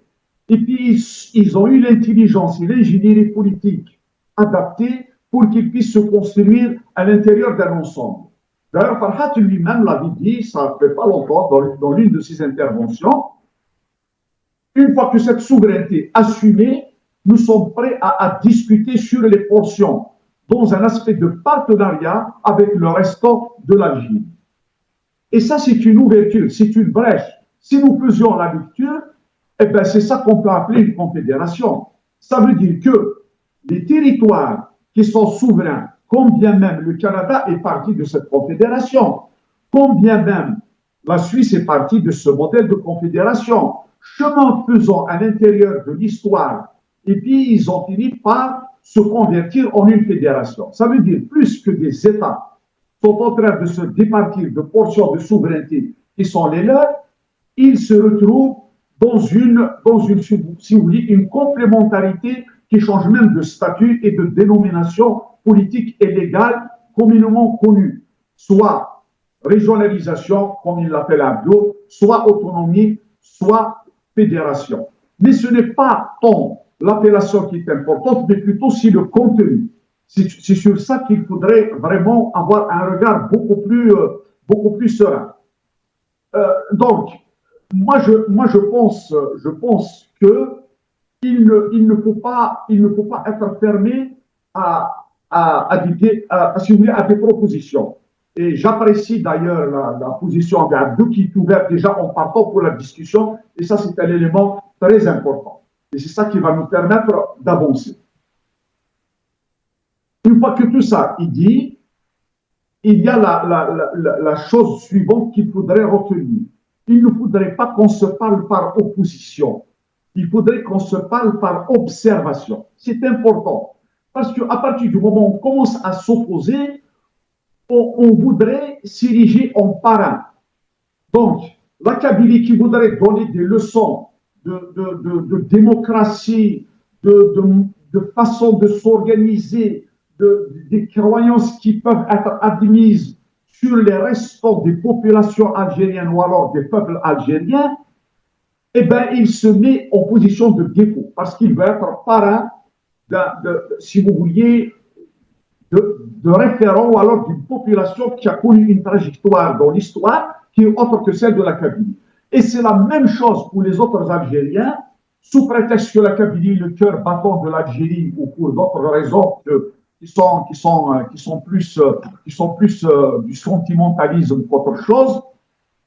et puis ils ont eu l'intelligence et l'ingénierie politique adaptée pour qu'ils puissent se construire à l'intérieur d'un ensemble. D'ailleurs, Farhat lui-même l'avait dit, ça ne fait pas longtemps, dans l'une de ses interventions, une fois que cette souveraineté assumée, nous sommes prêts à discuter sur les portions dans un aspect de partenariat avec le restant de l'Algérie. Et ça, c'est une ouverture, c'est une brèche. Si nous faisions la lecture, eh bien, c'est ça qu'on peut appeler une confédération. Ça veut dire que les territoires qui sont souverains, combien même le Canada est parti de cette confédération, combien même la Suisse est partie de ce modèle de confédération, chemin faisant à l'intérieur de l'histoire, et puis ils ont fini par se convertir en une fédération. Ça veut dire plus que des États sont en train de se départir de portions de souveraineté qui sont les leurs, ils se retrouvent dans une si vous voulez, une complémentarité qui change même de statut et de dénomination politique et légale communément connue, soit régionalisation, comme il l'appelle Abdo, soit autonomie, soit fédération. Mais ce n'est pas tant l'appellation qui est importante, mais plutôt si le contenu. C'est sur ça qu'il faudrait vraiment avoir un regard beaucoup plus serein. Donc, moi je pense que il ne faut pas être fermé à des propositions. Et j'apprécie d'ailleurs la position d'Abdou qui est ouverte déjà en partant pour la discussion, et ça c'est un élément très important. Et c'est ça qui va nous permettre d'avancer. Une fois que tout ça est dit, il y a la chose suivante qu'il faudrait retenir. Il ne faudrait pas qu'on se parle par opposition. Il faudrait qu'on se parle par observation. C'est important. Parce qu'à partir du moment où on commence à s'opposer, on voudrait s'ériger en parrain. Donc, la Kabylie qui voudrait donner des leçons de démocratie, de façon de s'organiser, des croyances qui peuvent être admises sur les restants des populations algériennes ou alors des peuples algériens, eh bien, il se met en position de défaut parce qu'il veut être parrain, si vous vouliez, de référent ou alors d'une population qui a connu une trajectoire dans l'histoire qui est autre que celle de la Kabylie. Et c'est la même chose pour les autres Algériens, sous prétexte que la Kabylie est le cœur battant de l'Algérie ou pour d'autres raisons qui sont plus du sentimentalisme qu'autre chose.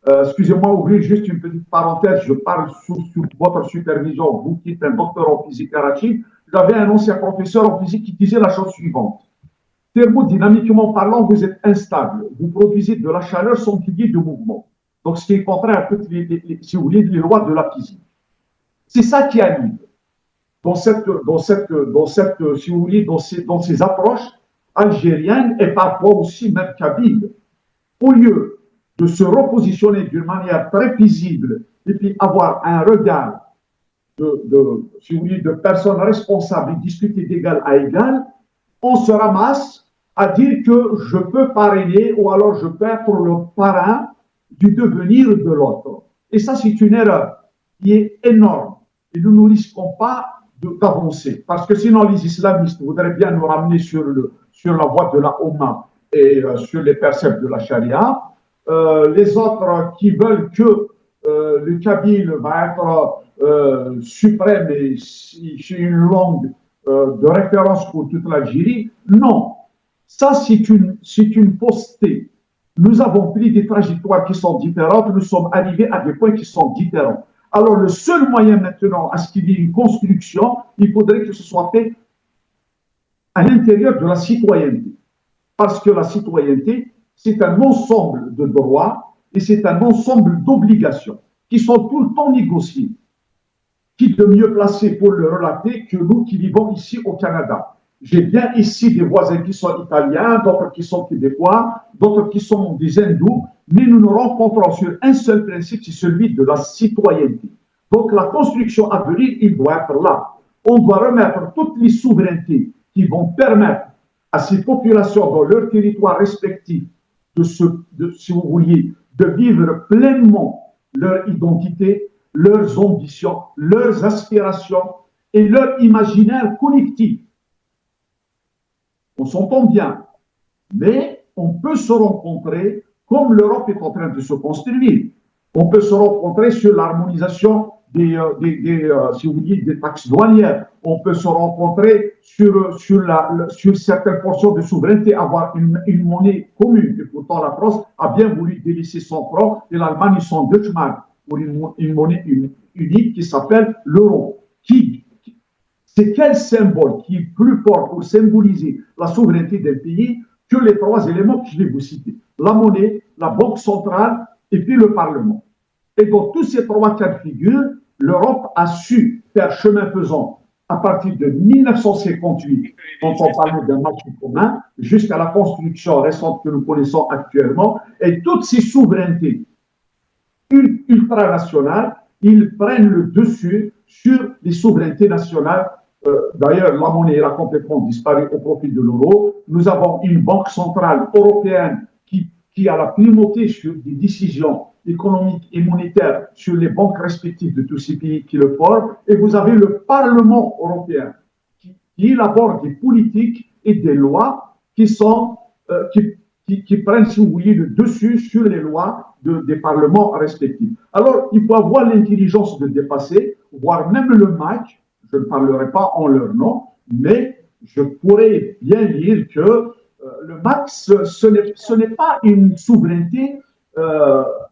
Excusez-moi, ouvrir juste une petite parenthèse, je parle sous votre supervision, vous qui êtes un docteur en physique Rachid. J'avais un ancien professeur en physique qui disait la chose suivante. Thermodynamiquement parlant, vous êtes instable. Vous produisez de la chaleur sans qu'il y ait de mouvement. Donc, ce qui est contraire à toutes si vous voulez, les lois de la physique. C'est ça qui arrive si vous voulez, dans ces approches algériennes et parfois aussi même kabyles. Au lieu de se repositionner d'une manière très visible et puis avoir un regard si vous voulez, de personnes responsables et discuter d'égal à égal, on se ramasse à dire que je peux parrainer ou alors je peux être le parrain du devenir de l'autre. Et ça, c'est une erreur qui est énorme. Et nous ne risquons pas d'avancer. Parce que sinon, les islamistes voudraient bien nous ramener sur la voie de la Oumma et sur les préceptes de la charia. Les autres qui veulent que le kabyle va être suprême et c'est une langue de référence pour toute l'Algérie. Non, ça c'est une fausseté. Nous avons pris des trajectoires qui sont différentes, nous sommes arrivés à des points qui sont différents. Alors le seul moyen maintenant à ce qu'il y ait une construction, il faudrait que ce soit fait à l'intérieur de la citoyenneté. Parce que la citoyenneté, c'est un ensemble de droits et c'est un ensemble d'obligations qui sont tout le temps négociées. Qui de mieux placé pour le relater que nous qui vivons ici au Canada. J'ai bien ici des voisins qui sont italiens, d'autres qui sont québécois, d'autres qui sont des hindous, mais nous nous rencontrons sur un seul principe, c'est celui de la citoyenneté. Donc la construction à venir, il doit être là. On doit remettre toutes les souverainetés qui vont permettre à ces populations dans leur territoire respectif si vous vouliez, de vivre pleinement leur identité, leurs ambitions, leurs aspirations et leur imaginaire collectif. On s'entend bien, mais on peut se rencontrer comme l'Europe est en train de se construire. On peut se rencontrer sur l'harmonisation des taxes douanières. On peut se rencontrer sur certaines portions de souveraineté, avoir une monnaie commune. Et pourtant, la France a bien voulu délaisser son franc et l'Allemagne son Deutschmark pour une monnaie unique qui s'appelle l'euro. C'est quel symbole qui est plus fort pour symboliser la souveraineté d'un pays que les trois éléments que je vais vous citer? La monnaie, la banque centrale et puis le Parlement. Et dans tous ces trois cas de figure, l'Europe a su faire chemin faisant à partir de 1958, quand on parlait d'un marché commun, jusqu'à la construction récente que nous connaissons actuellement, et toutes ces souverainetés ultranationales, ils prennent le dessus sur les souverainetés nationales. D'ailleurs, la monnaie a complètement disparu au profit de l'euro. Nous avons une banque centrale européenne qui a la primauté sur des décisions économiques et monétaires sur les banques respectives de tous ces pays qui le forment. Et vous avez le Parlement européen qui élabore des politiques et des lois qui prennent, si vous voulez, le dessus sur les lois des parlements respectifs. Alors, il faut avoir l'intelligence de dépasser, voire même le match. Je ne parlerai pas en leur nom, mais je pourrais bien dire que le max, ce n'est pas une souveraineté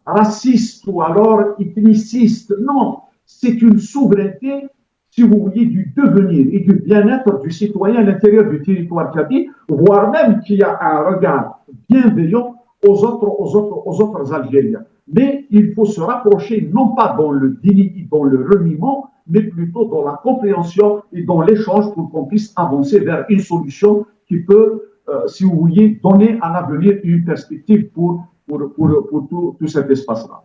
raciste ou alors ethniciste. Non, c'est une souveraineté, si vous voulez, du devenir et du bien-être du citoyen à l'intérieur du territoire kabyle, voire même qu'il y a un regard bienveillant aux autres Algériens. Mais il faut se rapprocher, non pas dans le déni, dans le reniement, mais plutôt dans la compréhension et dans l'échange pour qu'on puisse avancer vers une solution qui peut si vous voulez, donner à l'avenir une perspective pour tout cet espace-là.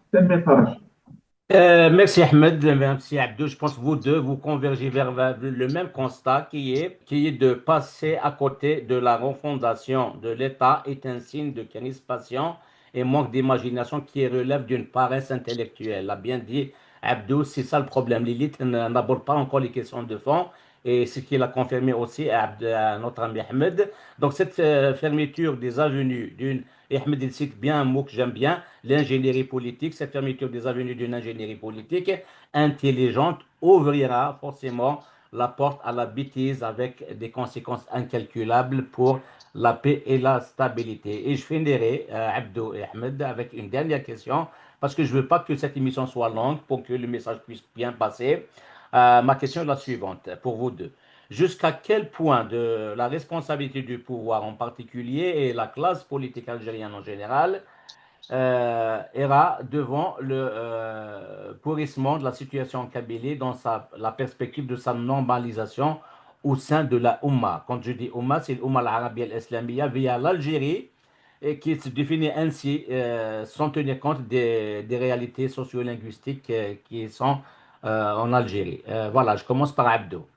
Merci Ahmed, merci Abdou. Je pense que vous deux, vous convergez vers le même constat qui est de passer à côté de la refondation de l'État est un signe de crispation et manque d'imagination qui relève d'une paresse intellectuelle. L'a bien dit Abdou, c'est ça le problème. L'élite n'aborde pas encore les questions de fond et ce qu'il a confirmé aussi à notre ami Ahmed. Donc cette fermeture des avenues d'une, et Ahmed il cite bien un mot que j'aime bien, l'ingénierie politique, cette fermeture des avenues d'une ingénierie politique intelligente ouvrira forcément la porte à la bêtise avec des conséquences incalculables pour la paix et la stabilité. Et je finirai, Abdou et Ahmed, avec une dernière question, parce que je ne veux pas que cette émission soit longue pour que le message puisse bien passer. Ma question est la suivante pour vous deux. Jusqu'à quel point de la responsabilité du pouvoir en particulier et la classe politique algérienne en général ira devant le pourrissement de la situation en Kabylie dans la perspective de sa normalisation au sein de la Oumma. Quand je dis Oumma, c'est l'Oumma al-Arabia al-Islamiyya via l'Algérie et qui se définit ainsi sans tenir compte des réalités sociolinguistiques qui sont en Algérie. Voilà, je commence par Abdo.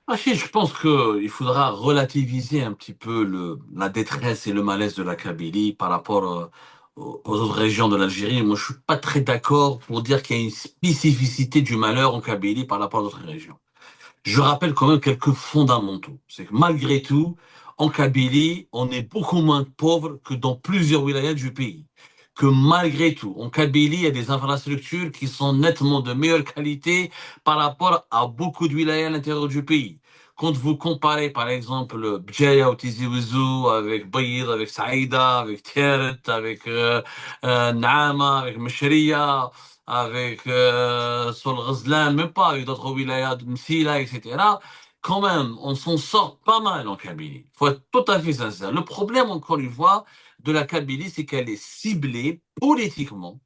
Rachid, je pense qu'il faudra relativiser un petit peu la détresse et le malaise de la Kabylie par rapport aux autres régions de l'Algérie. Moi, je suis pas très d'accord pour dire qu'il y a une spécificité du malheur en Kabylie par rapport à d'autres régions. Je rappelle quand même quelques fondamentaux. C'est que malgré tout, en Kabylie, on est beaucoup moins pauvre que dans plusieurs wilayas du pays. Que malgré tout, en Kabylie, il y a des infrastructures qui sont nettement de meilleure qualité par rapport à beaucoup de wilayas à l'intérieur du pays. Quand vous comparez, par exemple, Bdjaya ou Tizi Ouzou avec Bayid, avec Saïda, avec Tieret, avec Naama, avec Meshria, avec sur le Ghazlan, même pas avec d'autres wilayas de Msila, etc. Quand même, on s'en sort pas mal en Kabylie. Faut être tout à fait sincère. Le problème, encore une fois, de la Kabylie, c'est qu'elle est ciblée politiquement.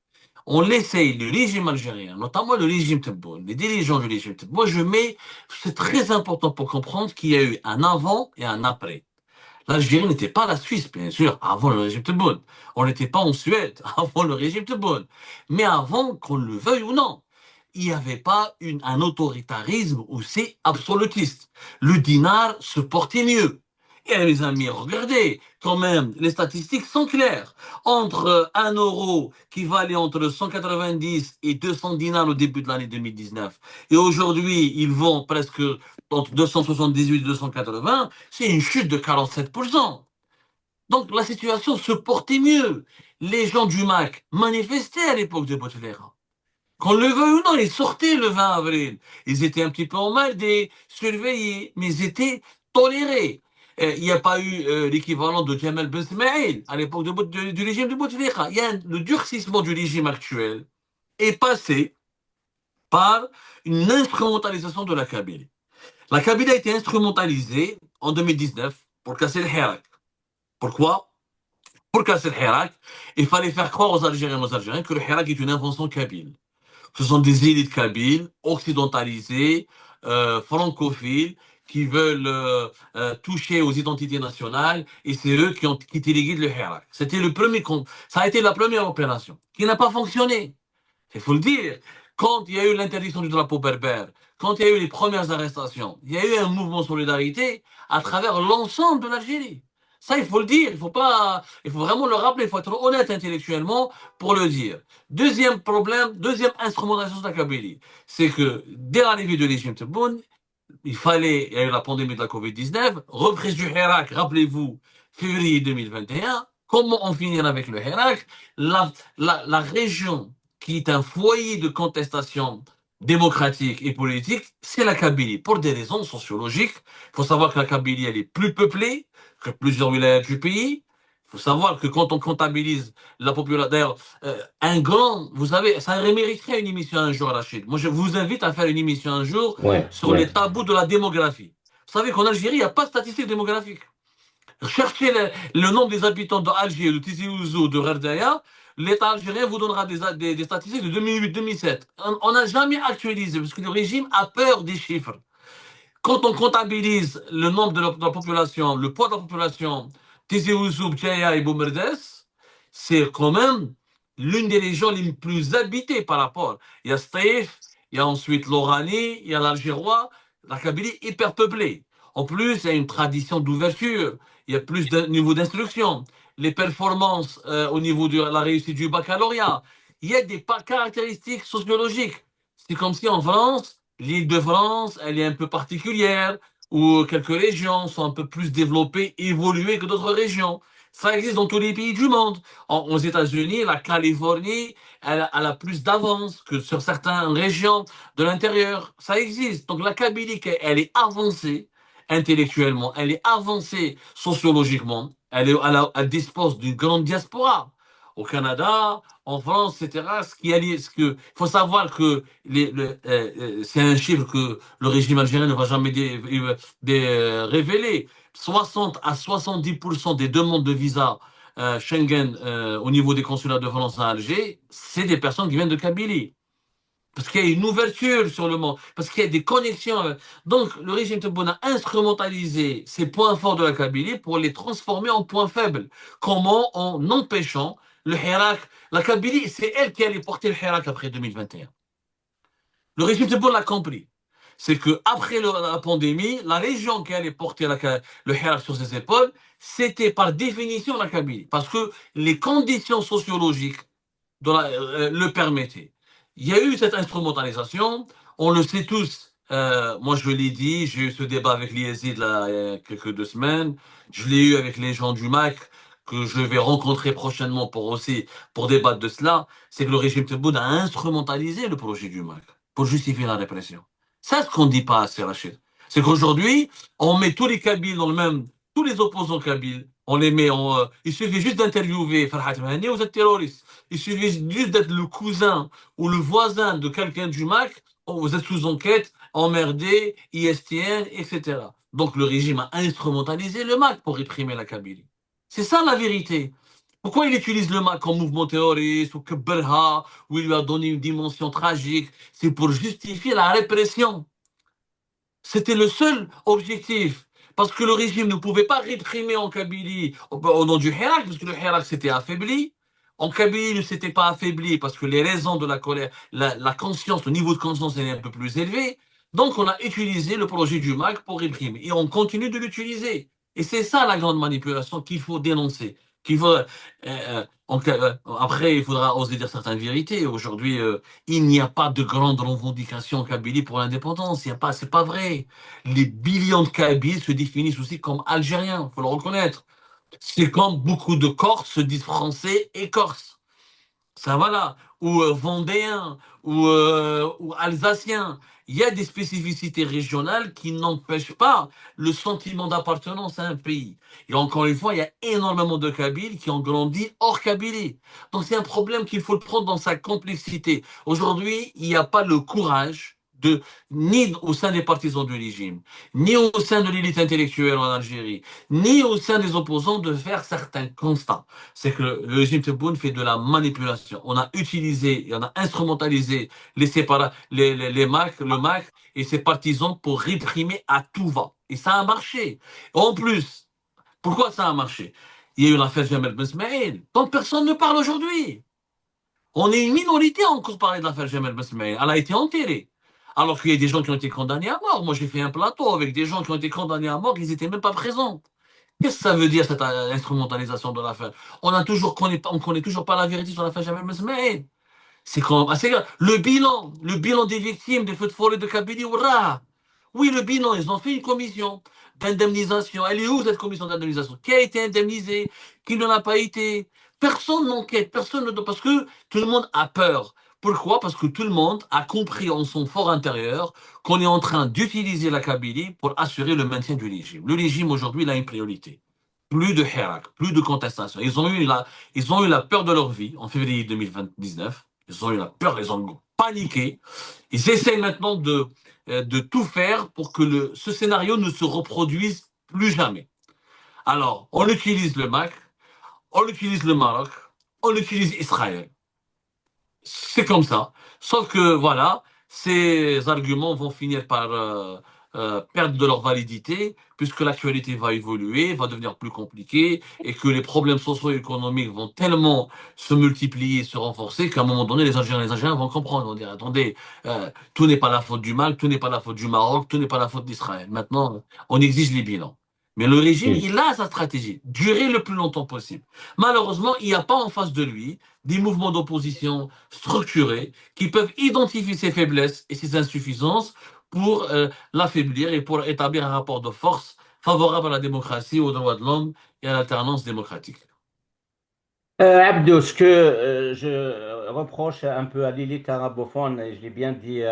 On l'essaye, le régime algérien, notamment le régime Tebboune, les dirigeants du régime Tebboune. Moi, c'est très important pour comprendre qu'il y a eu un avant et un après. L'Algérie n'était pas la Suisse, bien sûr, avant le régime Tebboune. On n'était pas en Suède avant le régime Tebboune. Mais avant, qu'on le veuille ou non, il n'y avait pas un autoritarisme aussi absolutiste. Le dinar se portait mieux. Et les amis, regardez, quand même, les statistiques sont claires. Entre 1 euro qui valait entre 190 et 200 dinars au début de l'année 2019, et aujourd'hui, ils vont presque entre 278 et 280, c'est une chute de 47%. Donc la situation se portait mieux. Les gens du MAC manifestaient à l'époque de Bouteflika. Qu'on le veuille ou non, ils sortaient le 20 avril. Ils étaient un petit peu en mal des surveillés, mais ils étaient tolérés. Il n'y a pas eu l'équivalent de Jamal Ben Smaïl à l'époque du régime de Bouteflika. Le durcissement du régime actuel est passé par une instrumentalisation de la Kabylie. La Kabylie a été instrumentalisée en 2019 pour casser le Hirak. Pourquoi? Pour casser le Hirak, il fallait faire croire aux Algériens et aux Algériens que le Hirak est une invention kabyle. Ce sont des élites kabyles, occidentalisées, francophiles, qui veulent toucher aux identités nationales, et c'est eux qui téléguident le Hirak. Ça a été la première opération, qui n'a pas fonctionné. Il faut le dire. Quand il y a eu l'interdiction du drapeau berbère, quand il y a eu les premières arrestations, il y a eu un mouvement de solidarité à travers l'ensemble de l'Algérie. Ça, il faut le dire. Il faut vraiment le rappeler. Il faut être honnête intellectuellement pour le dire. Deuxième problème, deuxième instrumentalisation de la Kabylie, c'est que dès l'arrivée du régime Tebboune, il y a eu la pandémie de la Covid-19, reprise du Hirak, rappelez-vous, février 2021. Comment en finir avec le Hirak? La région qui est un foyer de contestation démocratique et politique, c'est la Kabylie, pour des raisons sociologiques. Il faut savoir que la Kabylie, elle est plus peuplée que plusieurs wilayas du pays. Il faut savoir que quand on comptabilise la population, d'ailleurs, vous savez, ça mériterait une émission un jour, Rachid. Moi, je vous invite à faire une émission un jour Ouais, sur ouais. les tabous de la démographie. Vous savez qu'en Algérie, il n'y a pas de statistiques démographiques. Cherchez le nombre des habitants d'Alger, de Tizi Ouzou, de Gerdaya, l'État algérien vous donnera des statistiques de 2008-2007. On n'a jamais actualisé, parce que le régime a peur des chiffres. Quand on comptabilise le nombre de la population, le poids de la population, Tizi Ouzou, Bchaya et Boumerdes, c'est quand même l'une des régions les plus habitées par rapport. Il y a Staïf, il y a ensuite l'Oranie, il y a l'Algérois, la Kabylie hyper peuplée. En plus, il y a une tradition d'ouverture, il y a plus de niveau d'instruction, les performances au niveau de la réussite du baccalauréat. Il y a des caractéristiques sociologiques. C'est comme si en France, l'île de France, elle est un peu particulière, où quelques régions sont un peu plus développées, évoluées que d'autres régions. Ça existe dans tous les pays du monde. Aux États-Unis, la Californie, elle a plus d'avance que sur certaines régions de l'intérieur. Ça existe. Donc la Kabylie, elle est avancée intellectuellement, elle est avancée sociologiquement, elle dispose d'une grande diaspora. Au Canada, en France, etc. Faut savoir que c'est un chiffre que le régime algérien ne va jamais révéler. 60 à 70% des demandes de visa Schengen au niveau des consulats de France à Alger, c'est des personnes qui viennent de Kabylie. Parce qu'il y a une ouverture sur le monde, parce qu'il y a des connexions. Donc, le régime Tebboune a instrumentalisé ces points forts de la Kabylie pour les transformer en points faibles. Comment? En empêchant le Hirak. La Kabylie, c'est elle qui allait porter le Hirak après 2021. Le régime Tebboune l'a compris. C'est que après la pandémie, la région qui allait porter le Hirak sur ses épaules, c'était par définition la Kabylie. Parce que les conditions sociologiques le permettait. Il y a eu cette instrumentalisation, on le sait tous. Moi, je l'ai dit, j'ai eu ce débat avec l'ISID là, il y a quelques 2 semaines. Je l'ai eu avec les gens du MAC, que je vais rencontrer prochainement pour débattre de cela. C'est que le régime Tebboune a instrumentalisé le projet du MAC pour justifier la répression. C'est ce qu'on ne dit pas assez, Rachid. C'est qu'aujourd'hui, on met tous les Kabyles dans le même, tous les opposants Kabyles, on les met en. Il suffit juste d'interviewer Farhat Mahani, vous êtes terroriste. Il suffit juste d'être le cousin ou le voisin de quelqu'un du MAC, vous êtes sous enquête, emmerdé, ISTN, etc. Donc le régime a instrumentalisé le MAC pour réprimer la Kabylie. C'est ça la vérité. Pourquoi il utilise le MAC comme mouvement terroriste ou que Berha, où il lui a donné une dimension tragique? C'est pour justifier la répression. C'était le seul objectif. Parce que le régime ne pouvait pas réprimer en Kabylie au nom du Hirak, parce que le Hirak s'était affaibli. En Kabylie, il ne s'était pas affaibli parce que les raisons de la colère, la conscience, le niveau de conscience est un peu plus élevé. Donc, on a utilisé le projet du MAC pour réprimer. Et on continue de l'utiliser. Et c'est ça la grande manipulation qu'il faut dénoncer. Qu'il faut, après, il faudra oser dire certaines vérités. Aujourd'hui, il n'y a pas de grande revendication en Kabylie pour l'indépendance. Il y a pas, c'est pas vrai. Les billions de Kabyles se définissent aussi comme algériens, faut le reconnaître. C'est comme beaucoup de Corses se disent français et corses. Ça voilà, ou vendéen, ou alsacien. Il y a des spécificités régionales qui n'empêchent pas le sentiment d'appartenance à un pays. Et encore une fois, il y a énormément de Kabyles qui ont grandi hors Kabylie. Donc c'est un problème qu'il faut prendre dans sa complexité. Aujourd'hui, il n'y a pas le courage ni au sein des partisans du régime, ni au sein de l'élite intellectuelle en Algérie, ni au sein des opposants de faire certains constats. C'est que le régime Tebboune fait de la manipulation. On a utilisé et on a instrumentalisé les MAC, le MAC et ses partisans pour réprimer à tout va. Et ça a marché. En plus, pourquoi ça a marché? Il y a eu l'affaire Jamel Ben Smaïl, dont personne ne parle aujourd'hui. On est une minorité à encore parler de l'affaire Jamel Ben Smaïl. Elle a été enterrée. Alors qu'il y a des gens qui ont été condamnés à mort. Moi, j'ai fait un plateau avec des gens qui ont été condamnés à mort, ils n'étaient même pas présents. Qu'est-ce que ça veut dire cette instrumentalisation de l'affaire? On connaît toujours pas la vérité sur l'affaire Jamel Mesmaïl. C'est quand même assez grave. Le bilan des victimes des feux de forêt de Kabylie, ouah. Oui, le bilan, ils ont fait une commission d'indemnisation. Elle est où cette commission d'indemnisation? Qui a été indemnisé? Qui ne l'a pas été? Personne n'enquête, personne ne... Parce que tout le monde a peur. Pourquoi? Parce que tout le monde a compris en son fort intérieur qu'on est en train d'utiliser la Kabylie pour assurer le maintien du régime. Le régime, aujourd'hui, il a une priorité. Plus de Hirak, plus de contestation. Ils ont eu la peur de leur vie en février 2019. Ils ont eu la peur, ils ont paniqué. Ils essayent maintenant de tout faire pour que ce scénario ne se reproduise plus jamais. Alors, on utilise le MAC, on utilise le Maroc, on utilise Israël. C'est comme ça. Sauf que, voilà, ces arguments vont finir par perdre de leur validité, puisque l'actualité va évoluer, va devenir plus compliquée, et que les problèmes socio-économiques vont tellement se multiplier, se renforcer, qu'à un moment donné, les Algériens vont comprendre, vont dire, attendez, tout n'est pas la faute du Maroc, tout n'est pas la faute du Maroc, tout n'est pas la faute d'Israël. Maintenant, on exige les bilans. Mais le régime, il a sa stratégie, durer le plus longtemps possible. Malheureusement, il n'y a pas en face de lui des mouvements d'opposition structurés qui peuvent identifier ses faiblesses et ses insuffisances pour l'affaiblir et pour établir un rapport de force favorable à la démocratie, aux droits de l'homme et à l'alternance démocratique. Abdou, ce que je reproche un peu à l'élite arabophone, et je l'ai bien dit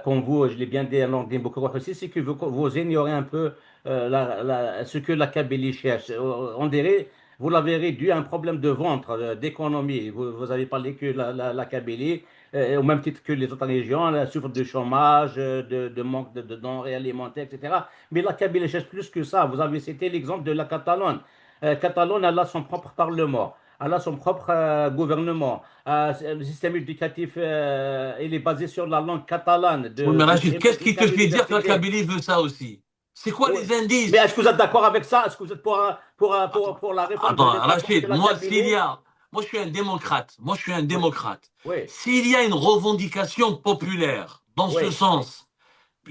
comme vous, je l'ai bien dit à Nordin Boukrouf aussi, c'est que vous ignorez un peu ce que la Kabylie cherche. On dirait, vous l'avez réduit à un problème de ventre, d'économie. Vous avez parlé que la Kabylie, au même titre que les autres régions, elle souffre de chômage, de manque de denrées alimentaires, etc. Mais la Kabylie cherche plus que ça. Vous avez cité l'exemple de la Catalogne. Catalogne, elle a son propre parlement. Elle a son propre gouvernement. Le système éducatif il est basé sur la langue catalane. Oui, mais Rachid, qu'est-ce qui te Égale fait dire que la université. Kabylie veut ça aussi? C'est quoi Oui. les Mais indices? est-ce que vous êtes d'accord avec ça? Est-ce que vous êtes Attends, pour la réforme de attends, l'État pour que Rachid, la Kabylie? moi je suis un démocrate, Oui, oui, S'il y a une revendication populaire dans ce oui. sens,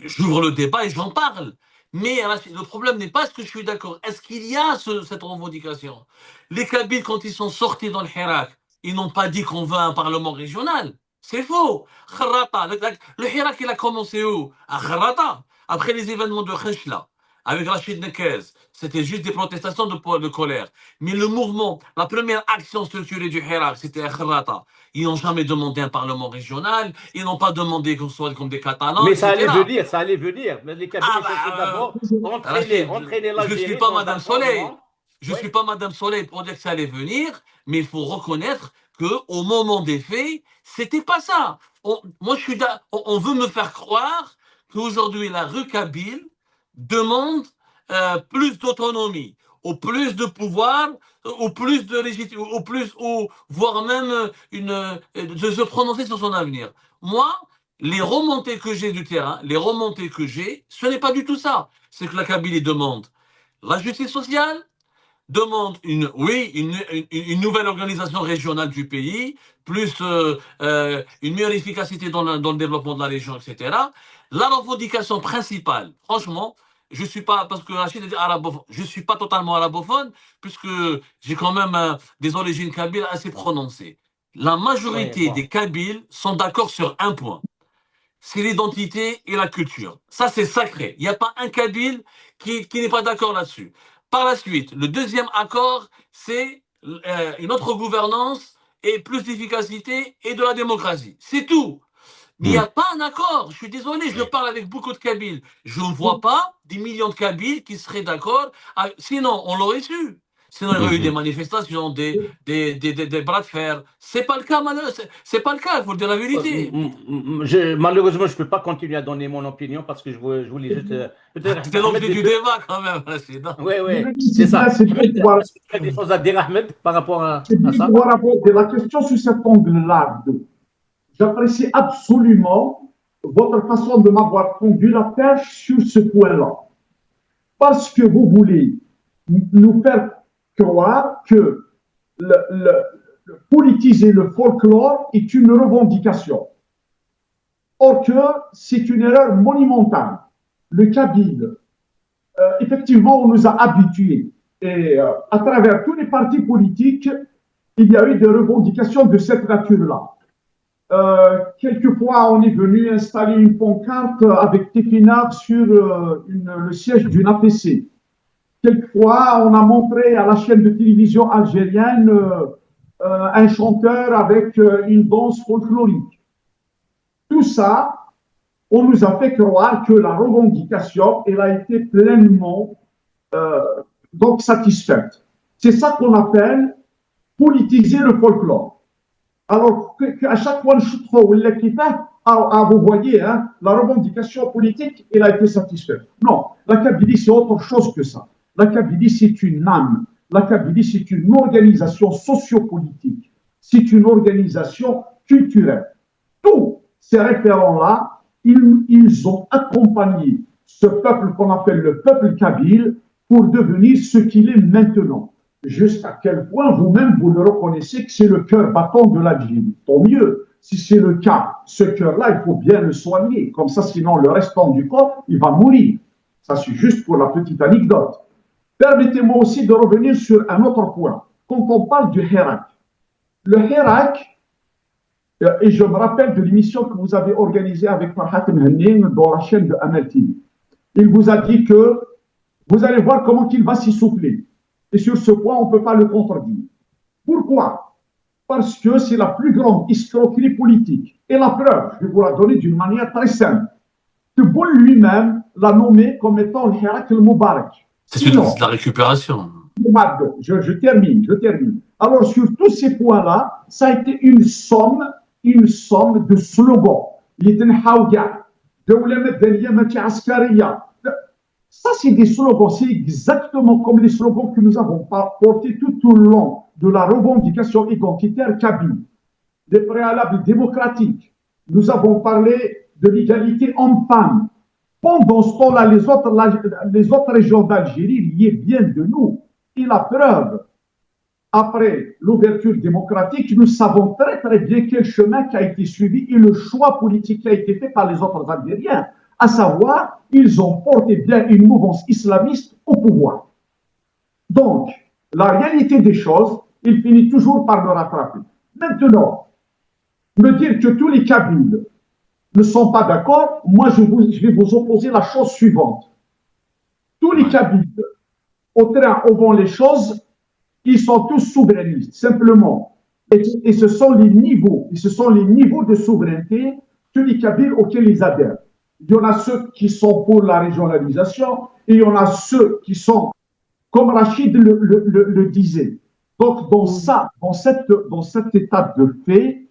j'ouvre le débat et j'en parle. Mais Rachid, le problème n'est pas ce que je suis d'accord. Est-ce qu'il y a cette revendication? Les Kabyles, quand ils sont sortis dans le Hirak, ils n'ont pas dit qu'on veut un parlement régional. C'est faux. Kharrata, le Hirak, il a commencé où? À Kharrata, après les événements de Khishla, avec Rachid Nekez. C'était juste des protestations de colère. Mais le mouvement, la première action structurée du Hirak, c'était à Kharrata. Ils n'ont jamais demandé un parlement régional, ils n'ont pas demandé qu'on soit comme des Catalans, Mais ça allait etc. venir, ça allait venir. Mais les Ah Kabyles cherchaient bah, d'abord Rachid, entraîner je ne suis l'Algérie pas dans un Madame Soleil. changement. Je ne Oui, suis pas Madame Soleil pour dire que ça allait venir, mais il faut reconnaître qu'au moment des faits, c'était pas ça. Moi, on veut me faire croire qu'aujourd'hui, la rue Kabyle demande plus d'autonomie, au plus de pouvoir, au plus de légitimité, voire même de se prononcer sur son avenir. Moi, les remontées que j'ai du terrain, les remontées que j'ai, ce n'est pas du tout ça. C'est que la Kabylie demande la justice sociale, demande une nouvelle organisation régionale du pays, plus une meilleure efficacité dans le développement de la région, etc. La revendication principale, franchement, je suis pas, parce que Rachid est arabophone, je suis pas totalement arabophone, puisque j'ai quand même des origines kabyles assez prononcées. La oui, majorité bon. des Kabyles sont d'accord sur un point, c'est l'identité et la culture. Ça, c'est sacré. Il n'y a pas un Kabyle qui n'est pas d'accord là-dessus. Par la suite, le deuxième accord, c'est une autre gouvernance et plus d'efficacité et de la démocratie. C'est tout. Mais il n'y a Hmm. pas un accord. Je suis désolé, je parle avec beaucoup de Kabyles. Je ne vois pas des millions de Kabyles qui seraient d'accord. Sinon, on l'aurait su. Sinon, il y aurait eu des Mhm. manifestations, des bras de fer. C'est pas le cas, malheureusement. C'est pas le cas, il faut dire la vérité. Malheureusement, je ne peux pas continuer à donner mon opinion parce que je voulais juste. Peut-être, C'est Ahmed, l'objet du débat quand même, Rachid. oui, oui, c'est C'est bien, ça. c'est bien Ahmed, de voir, est-ce que tu as des choses à dire, Ahmed, par rapport c'est à bien de ça? voir aborder la question sous cet angle-là. J'apprécie absolument votre façon de m'avoir tendu la perche sur ce point-là. Parce que vous voulez nous faire croire que politiser le folklore est une revendication. Or que c'est une erreur monumentale. Le Kabyle, effectivement, on nous a habitués. Et à travers tous les partis politiques, il y a eu des revendications de cette nature-là. Quelquefois, on est venu installer une pancarte avec Tépinard sur le siège d'une APC. Quelquefois, on a montré à la chaîne de télévision algérienne un chanteur avec une danse folklorique. Tout ça, on nous a fait croire que la revendication, elle a été pleinement euh, donc satisfaite. C'est ça qu'on appelle politiser le folklore. Alors qu'à chaque fois, vous voyez, hein, la revendication politique, elle a été satisfaite. Non, la Kabylie, c'est autre chose que ça. La Kabylie, c'est une âme. La Kabylie, c'est une organisation sociopolitique. C'est une organisation culturelle. Tous ces référents-là, ils ont accompagné ce peuple qu'on appelle le peuple kabyle pour devenir ce qu'il est maintenant. Jusqu'à quel point vous-même vous le reconnaissez que c'est le cœur battant de l'Algérie. Tant mieux. Si c'est le cas, ce cœur-là, il faut bien le soigner. Comme ça, sinon, le restant du corps, il va mourir. Ça, c'est juste pour la petite anecdote. Permettez-moi aussi de revenir sur un autre point. Quand on parle du Hirak, le Hirak, et je me rappelle de l'émission que vous avez organisée avec Farhat Mhenning dans la chaîne de Amal TV. Il vous a dit que vous allez voir comment il va s'essouffler. Et sur ce point, on ne peut pas le contredire. Pourquoi? Parce que c'est la plus grande escroquerie politique. Et la preuve, je vais vous la donner d'une manière très simple. Tebboune lui-même l'a nommé comme étant le Hirak el-Moubarak. C'est de la récupération. Je termine. Alors, sur tous ces points-là, ça a été une somme de slogans. Ça, c'est des slogans. C'est exactement comme les slogans que nous avons portés tout au long de la revendication identitaire kabyle. Les préalables démocratiques. Nous avons parlé de l'égalité homme-femme. Pendant ce temps-là, les autres régions d'Algérie liées bien de nous. Et la preuve, après l'ouverture démocratique, nous savons très très bien quel chemin qui a été suivi et le choix politique qui a été fait par les autres Algériens. À savoir, ils ont porté bien une mouvance islamiste au pouvoir. Donc, la réalité des choses, il finit toujours par me rattraper. Maintenant, me dire que tous les Kabyles ne sont pas d'accord, moi je vais vous opposer la chose suivante. Tous les Kabyles, au train où vont les choses, ils sont tous souverainistes, simplement. Et ce sont les niveaux de souveraineté que les Kabyles auxquels ils adhèrent. Il y en a ceux qui sont pour la régionalisation et il y en a ceux qui sont, comme Rachid le disait. Donc, dans cet état de fait,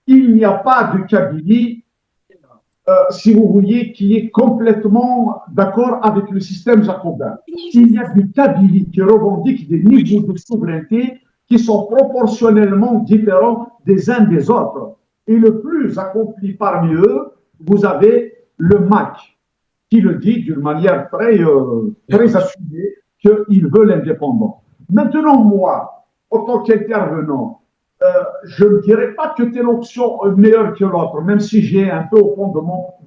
il n'y a pas de Kabylie, si vous voulez, qui est complètement d'accord avec le système jacobin. Il y a des Kabylie qui revendiquent des niveaux de souveraineté qui sont proportionnellement différents des uns des autres. Et le plus accompli parmi eux, vous avez le MAC, qui le dit d'une manière très assumée qu'il veut l'indépendance. Maintenant, moi, en tant qu'intervenant, je ne dirais pas que telle option est meilleure que l'autre, même si j'ai un peu au fond de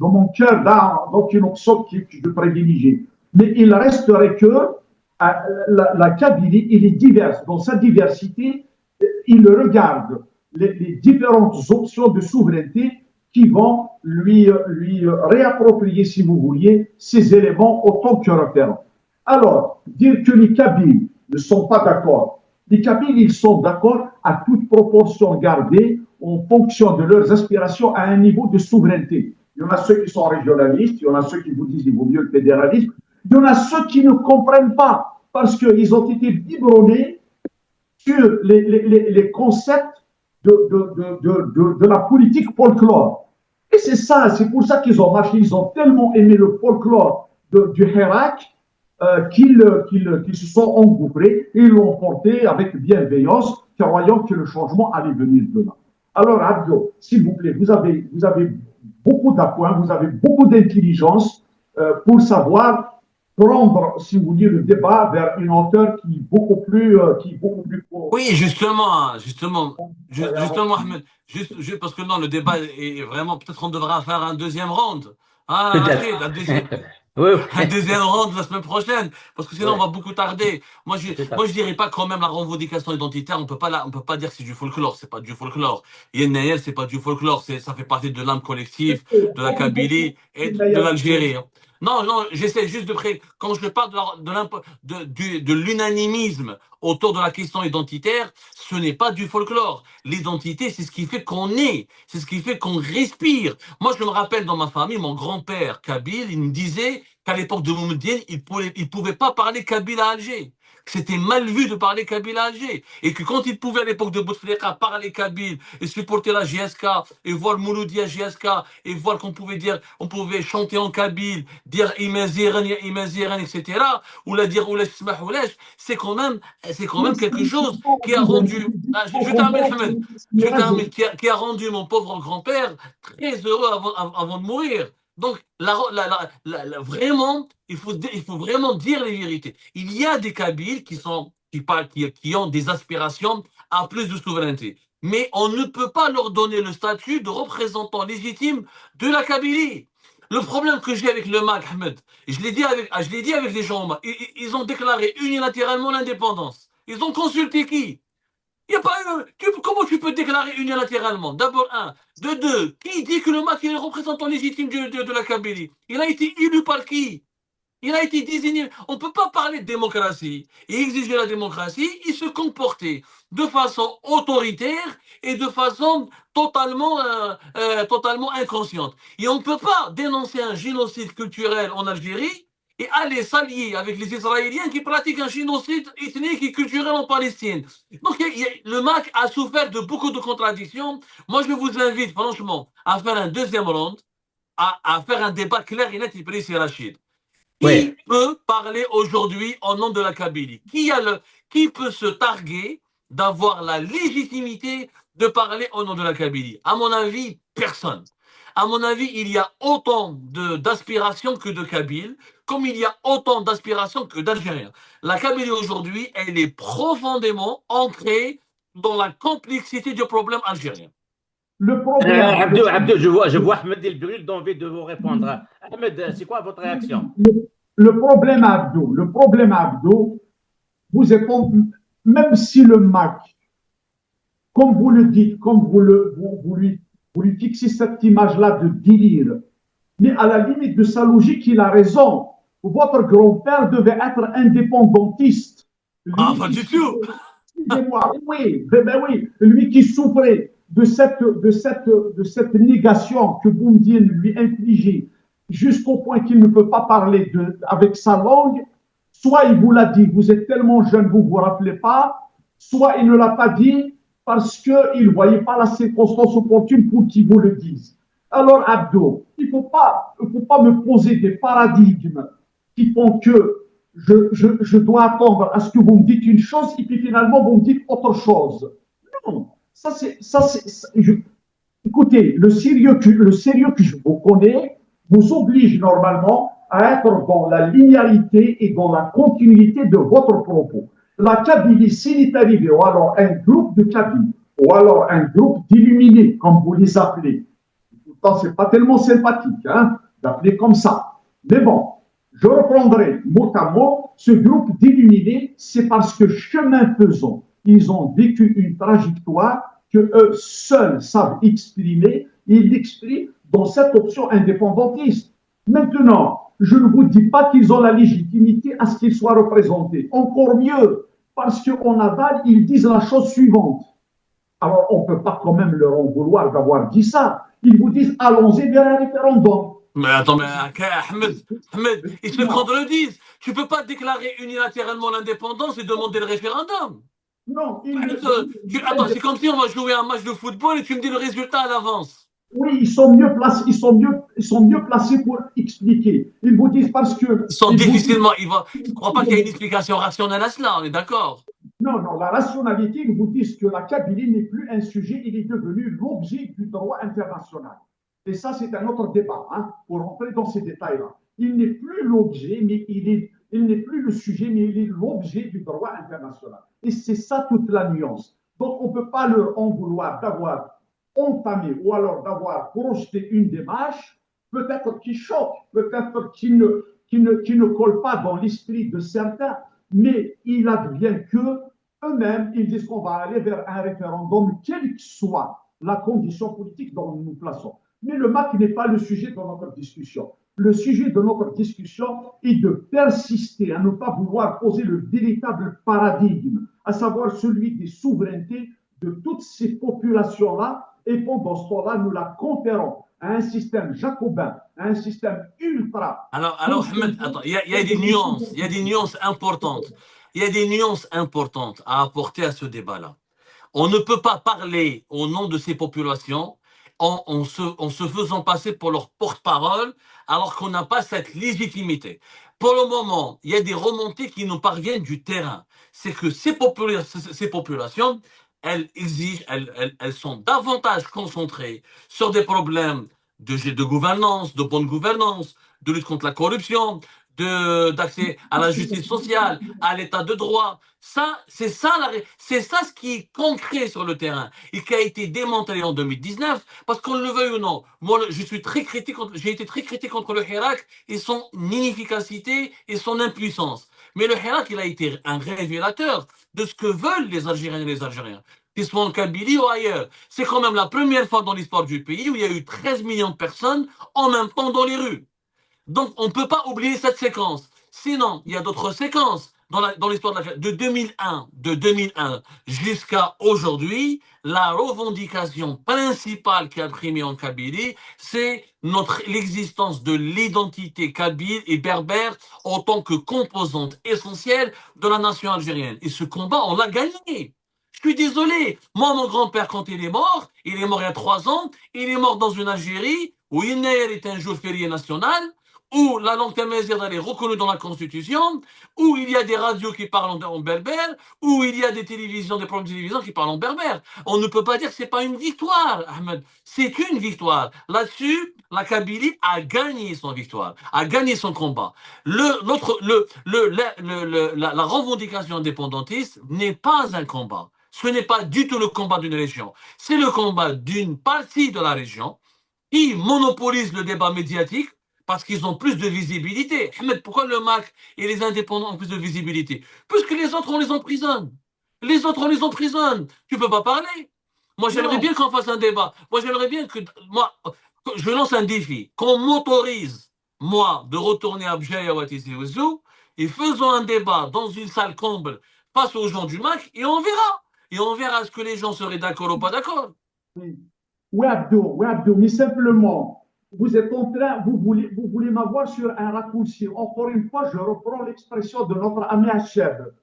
mon cœur donc une option que je privilégie. Mais il resterait que la Kabylie, il est diverse. Dans sa diversité, il regarde les différentes options de souveraineté qui vont lui réapproprier, si vous vouliez, ces éléments autant que référents. Alors, dire que les Kabyles ne sont pas d'accord. Les Kabyles, ils sont d'accord à toute proportion gardée en fonction de leurs aspirations à un niveau de souveraineté. Il y en a ceux qui sont régionalistes, il y en a ceux qui vous disent qu'il vaut mieux le fédéralisme, il y en a ceux qui ne comprennent pas parce qu'ils ont été biberonnés sur les concepts de la politique folklore. Et c'est pour ça qu'ils ont marché, ils ont tellement aimé le folklore du Hirak qu'ils se sont engouffrés et ils l'ont porté avec bienveillance, croyant que le changement allait venir de là. Alors, Abdo, s'il vous plaît, vous avez beaucoup d'appoint, vous avez beaucoup d'intelligence pour savoir prendre, si vous voulez, le débat vers une hauteur qui est beaucoup plus... Oui, justement, Ahmed, juste parce que non, le débat est vraiment... Peut-être qu'on devra faire un deuxième round. Ah, Rachid, un deuxième round la semaine prochaine, parce que sinon on va beaucoup tarder. Moi je dirais pas quand même la revendication identitaire, on peut pas dire que c'est du folklore, c'est pas du folklore. Yen Nayel, c'est pas du folklore, ça fait partie de l'âme collective, de la Kabylie et de l'Algérie. Non, j'essaie juste quand je parle de l'unanimisme autour de la question identitaire, ce n'est pas du folklore. L'identité, c'est ce qui fait qu'on est, c'est ce qui fait qu'on respire. Moi, je me rappelle dans ma famille, mon grand-père kabyle, il me disait qu'à l'époque de Boumedienne, il pouvait pas parler kabyle à Alger. Que c'était mal vu de parler kabyle à Alger. Et que quand il pouvait à l'époque de Bouteflika parler kabyle et supporter la GSK et voir Mouloudi à GSK et voir qu'on pouvait on pouvait chanter en kabyle, dire Imaziren, etc. Ou la dire Oulesh Smah Oulesh, c'est quand même quelque chose qui a rendu, je termine, Ahmed, qui a rendu mon pauvre grand-père très heureux avant de mourir. Donc, vraiment, il faut vraiment dire les vérités. Il y a des Kabyles qui ont des aspirations à plus de souveraineté. Mais on ne peut pas leur donner le statut de représentant légitime de la Kabylie. Le problème que j'ai avec le MAC, Ahmed, je l'ai dit avec les gens, ils ont déclaré unilatéralement l'indépendance. Ils ont consulté qui? Il y a pas, comment tu peux déclarer unilatéralement? D'abord, un. De deux, qui dit que le MAC est le représentant légitime de la Kabylie? Il a été élu par qui? Il a été désigné. On ne peut pas parler de démocratie et exiger la démocratie. Il se comportait de façon autoritaire et de façon totalement inconsciente. Et on ne peut pas dénoncer un génocide culturel en Algérie et aller s'allier avec les Israéliens qui pratiquent un génocide ethnique et culturel en Palestine. Donc le MAC a souffert de beaucoup de contradictions. Moi, je vous invite franchement à faire un deuxième round, à faire un débat clair et net et précis, Rachid. Oui, Qui peut parler aujourd'hui au nom de la Kabylie? Qui peut se targuer d'avoir la légitimité de parler au nom de la Kabylie? À mon avis, personne. À mon avis, il y a autant d'aspirations que de Kabyles, comme il y a autant d'aspirations que d'Algériens. La Kabylie aujourd'hui, elle est profondément ancrée dans la complexité du problème algérien. Le problème, le, Abdou, je vois Ahmed El Bril d'envie de vous répondre. Ahmed, c'est quoi votre réaction? le problème Abdo, vous êtes, même si le MAC, comme vous le dites, comme vous lui fixez cette image-là de délire, mais à la limite de sa logique, il a raison. Votre grand-père devait être indépendantiste. Ah, Lui pas qui du tout! souffrait, excusez-moi, oui, oui, lui qui souffrait de cette négation que Boumediene lui infligeait jusqu'au point qu'il ne peut pas parler avec sa langue, soit il vous l'a dit, vous êtes tellement jeune, vous ne vous rappelez pas, soit il ne l'a pas dit parce qu'il ne voyait pas la circonstance opportune pour qu'il vous le dise. Alors, Abdo, il ne faut pas me poser des paradigmes qui font que je dois attendre à ce que vous me dites une chose et puis finalement vous me dites autre chose. Non, écoutez, le sérieux que je vous connais vous oblige normalement à être dans la linéarité et dans la continuité de votre propos. La Kabylie, s'il est arrivé, ou alors un groupe de Kabylie, ou alors un groupe d'illuminés, comme vous les appelez, pourtant, ce n'est pas tellement sympathique hein, d'appeler comme ça. Mais bon, je reprendrai mot à mot, ce groupe d'illuminés, c'est parce que chemin faisant, ils ont vécu une trajectoire que eux seuls savent exprimer, et ils l'expriment dans cette option indépendantiste. Maintenant, je ne vous dis pas qu'ils ont la légitimité à ce qu'ils soient représentés. Encore mieux, parce qu'en aval, ils disent la chose suivante. Alors, on ne peut pas quand même leur en vouloir d'avoir dit ça. Ils vous disent, allons-y vers un référendum. Mais attends, mais Ahmed, ils se contredisent. Tu peux pas déclarer unilatéralement l'indépendance et demander le référendum. Non, Attends, c'est comme si on va jouer un match de football et tu me dis le résultat à l'avance. oui, ils sont mieux placés, ils sont mieux placés pour expliquer. Ils vous disent parce que, Ils sont ils vous disent, difficilement. Je crois pas qu'il y ait une explication rationnelle à cela, on est d'accord. non, non, la rationalité, ils vous disent que la Kabylie n'est plus un sujet, il est devenu l'objet du droit international. Et ça, c'est un autre débat, hein, pour rentrer dans ces détails-là. Il n'est plus l'objet, mais il n'est plus le sujet, mais il est l'objet du droit international. Et c'est ça toute la nuance. Donc, on ne peut pas leur en vouloir d'avoir entamé ou alors d'avoir projeté une démarche, peut-être qui choque, peut-être qui ne colle pas dans l'esprit de certains, mais il advient que eux-mêmes, ils disent qu'on va aller vers un référendum, quelle que soit la condition politique dont nous nous plaçons. Mais le MAC n'est pas le sujet de notre discussion. Le sujet de notre discussion est de persister à ne pas vouloir poser le véritable paradigme, à savoir celui des souverainetés de toutes ces populations-là, et pendant ce temps-là, nous la conférons à un système jacobin, à un système ultra. Alors Ahmed, attends, il y a des nuances, il y a des nuances importantes. Il y a des nuances importantes à apporter à ce débat-là. On ne peut pas parler au nom de ces populations en se faisant passer pour leur porte-parole alors qu'on n'a pas cette légitimité. Pour le moment, il y a des remontées qui nous parviennent du terrain. C'est que ces populations, elles exigent, elles sont davantage concentrées sur des problèmes de gouvernance, de bonne gouvernance, de lutte contre la corruption, d'accès à la justice sociale, à l'état de droit. Ça, c'est ça ce qui est concret sur le terrain et qui a été démantelé en 2019 parce qu'on le veuille ou non. Moi, je suis très critique, j'ai été très critique contre le Hirak et son inefficacité et son impuissance. Mais le Hirak, il a été un révélateur de ce que veulent les Algériens et les Algériens, qu'ils soient en Kabylie ou ailleurs. C'est quand même la première fois dans l'histoire du pays où il y a eu 13 millions de personnes en même temps dans les rues. Donc, on ne peut pas oublier cette séquence. Sinon, il y a d'autres séquences dans l'histoire de 2001 jusqu'à aujourd'hui. La revendication principale qui a primé en Kabylie, c'est l'existence de l'identité kabyle et berbère en tant que composante essentielle de la nation algérienne. Et ce combat, on l'a gagné. Je suis désolé. Moi, mon grand-père, quand il est mort il y a 3 ans, il est mort dans une Algérie où Inner est un jour férié national, où la langue tamazight est reconnue dans la Constitution, où il y a des radios qui parlent en berbère, où il y a des télévisions, des programmes de télévision qui parlent en berbère. On ne peut pas dire que ce n'est pas une victoire, Ahmed. C'est une victoire. Là-dessus, la Kabylie a gagné son victoire, a gagné son combat. La revendication indépendantiste n'est pas un combat. Ce n'est pas du tout le combat d'une région. C'est le combat d'une partie de la région qui monopolise le débat médiatique parce qu'ils ont plus de visibilité. Ahmed, pourquoi le MAC et les indépendants ont plus de visibilité? Puisque les autres, on les emprisonne. Les autres, on les emprisonne. Tu peux pas parler. Moi, j'aimerais Non, bien qu'on fasse un débat. Moi, j'aimerais bien que... Moi, je lance un défi. Qu'on m'autorise, moi, de retourner à Bjaïa ou à Tizi Ouzou et faisons un débat dans une salle comble face aux gens du MAC et on verra. Et on verra ce que les gens seraient d'accord ou pas d'accord. oui. Oui, Abdo, mais simplement, vous êtes en train, vous voulez m'avoir sur un raccourci. Encore une fois, je reprends l'expression de notre ami Hacheb.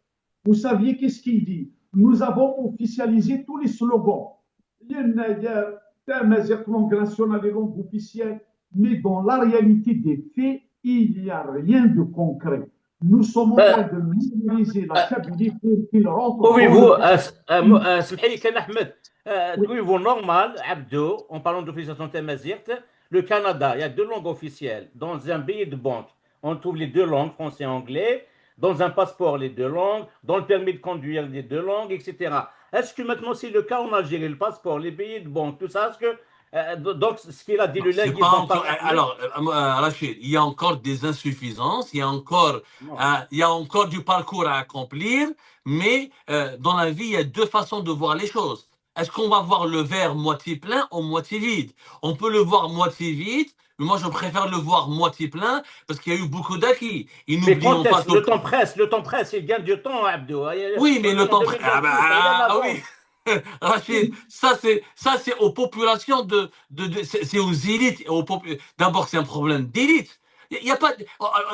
Vous saviez qu'est-ce qu'il dit? Nous avons officialisé tous les slogans. Il y a une langue nationale et langue officielle, mais dans la réalité des faits, il n'y a rien de concret. Nous sommes en train Ben, de minimiser la Kabylie pour qu'il rentre dans pouvez-vous, le... سمحي لي كان أحمد, Oui, trouvez-vous normal, Abdo, en parlant d'officialisation tamazight, le Canada, il y a deux langues officielles. Dans un billet de banque, on trouve les deux langues, français et anglais. Dans un passeport, les deux langues. Dans le permis de conduire, les deux langues, etc. Est-ce que maintenant c'est le cas en Algérie, le passeport, les billets de banque, tout ça, est-ce que, donc, ce qu'il a dit, Non, le c'est pas linguisme encore. par Ahmed? Alors, Rachid, il y a encore des insuffisances, Non. il y a encore du parcours à accomplir, mais dans la vie, il y a deux façons de voir les choses. Est-ce qu'on va voir le verre moitié plein ou moitié vide? On peut le voir moitié vide, mais moi je préfère le voir moitié plein parce qu'il y a eu beaucoup d'acquis. Et Mais n'oublions quand pas est-ce? que Le temps presse, il gagne du temps, Abdo. oui, mais On est le en temps. Ah, 2028, rien bah, ah avant. oui, Rachid, ça c'est aux populations c'est aux élites. D'abord, c'est un problème d'élite. Il y a pas,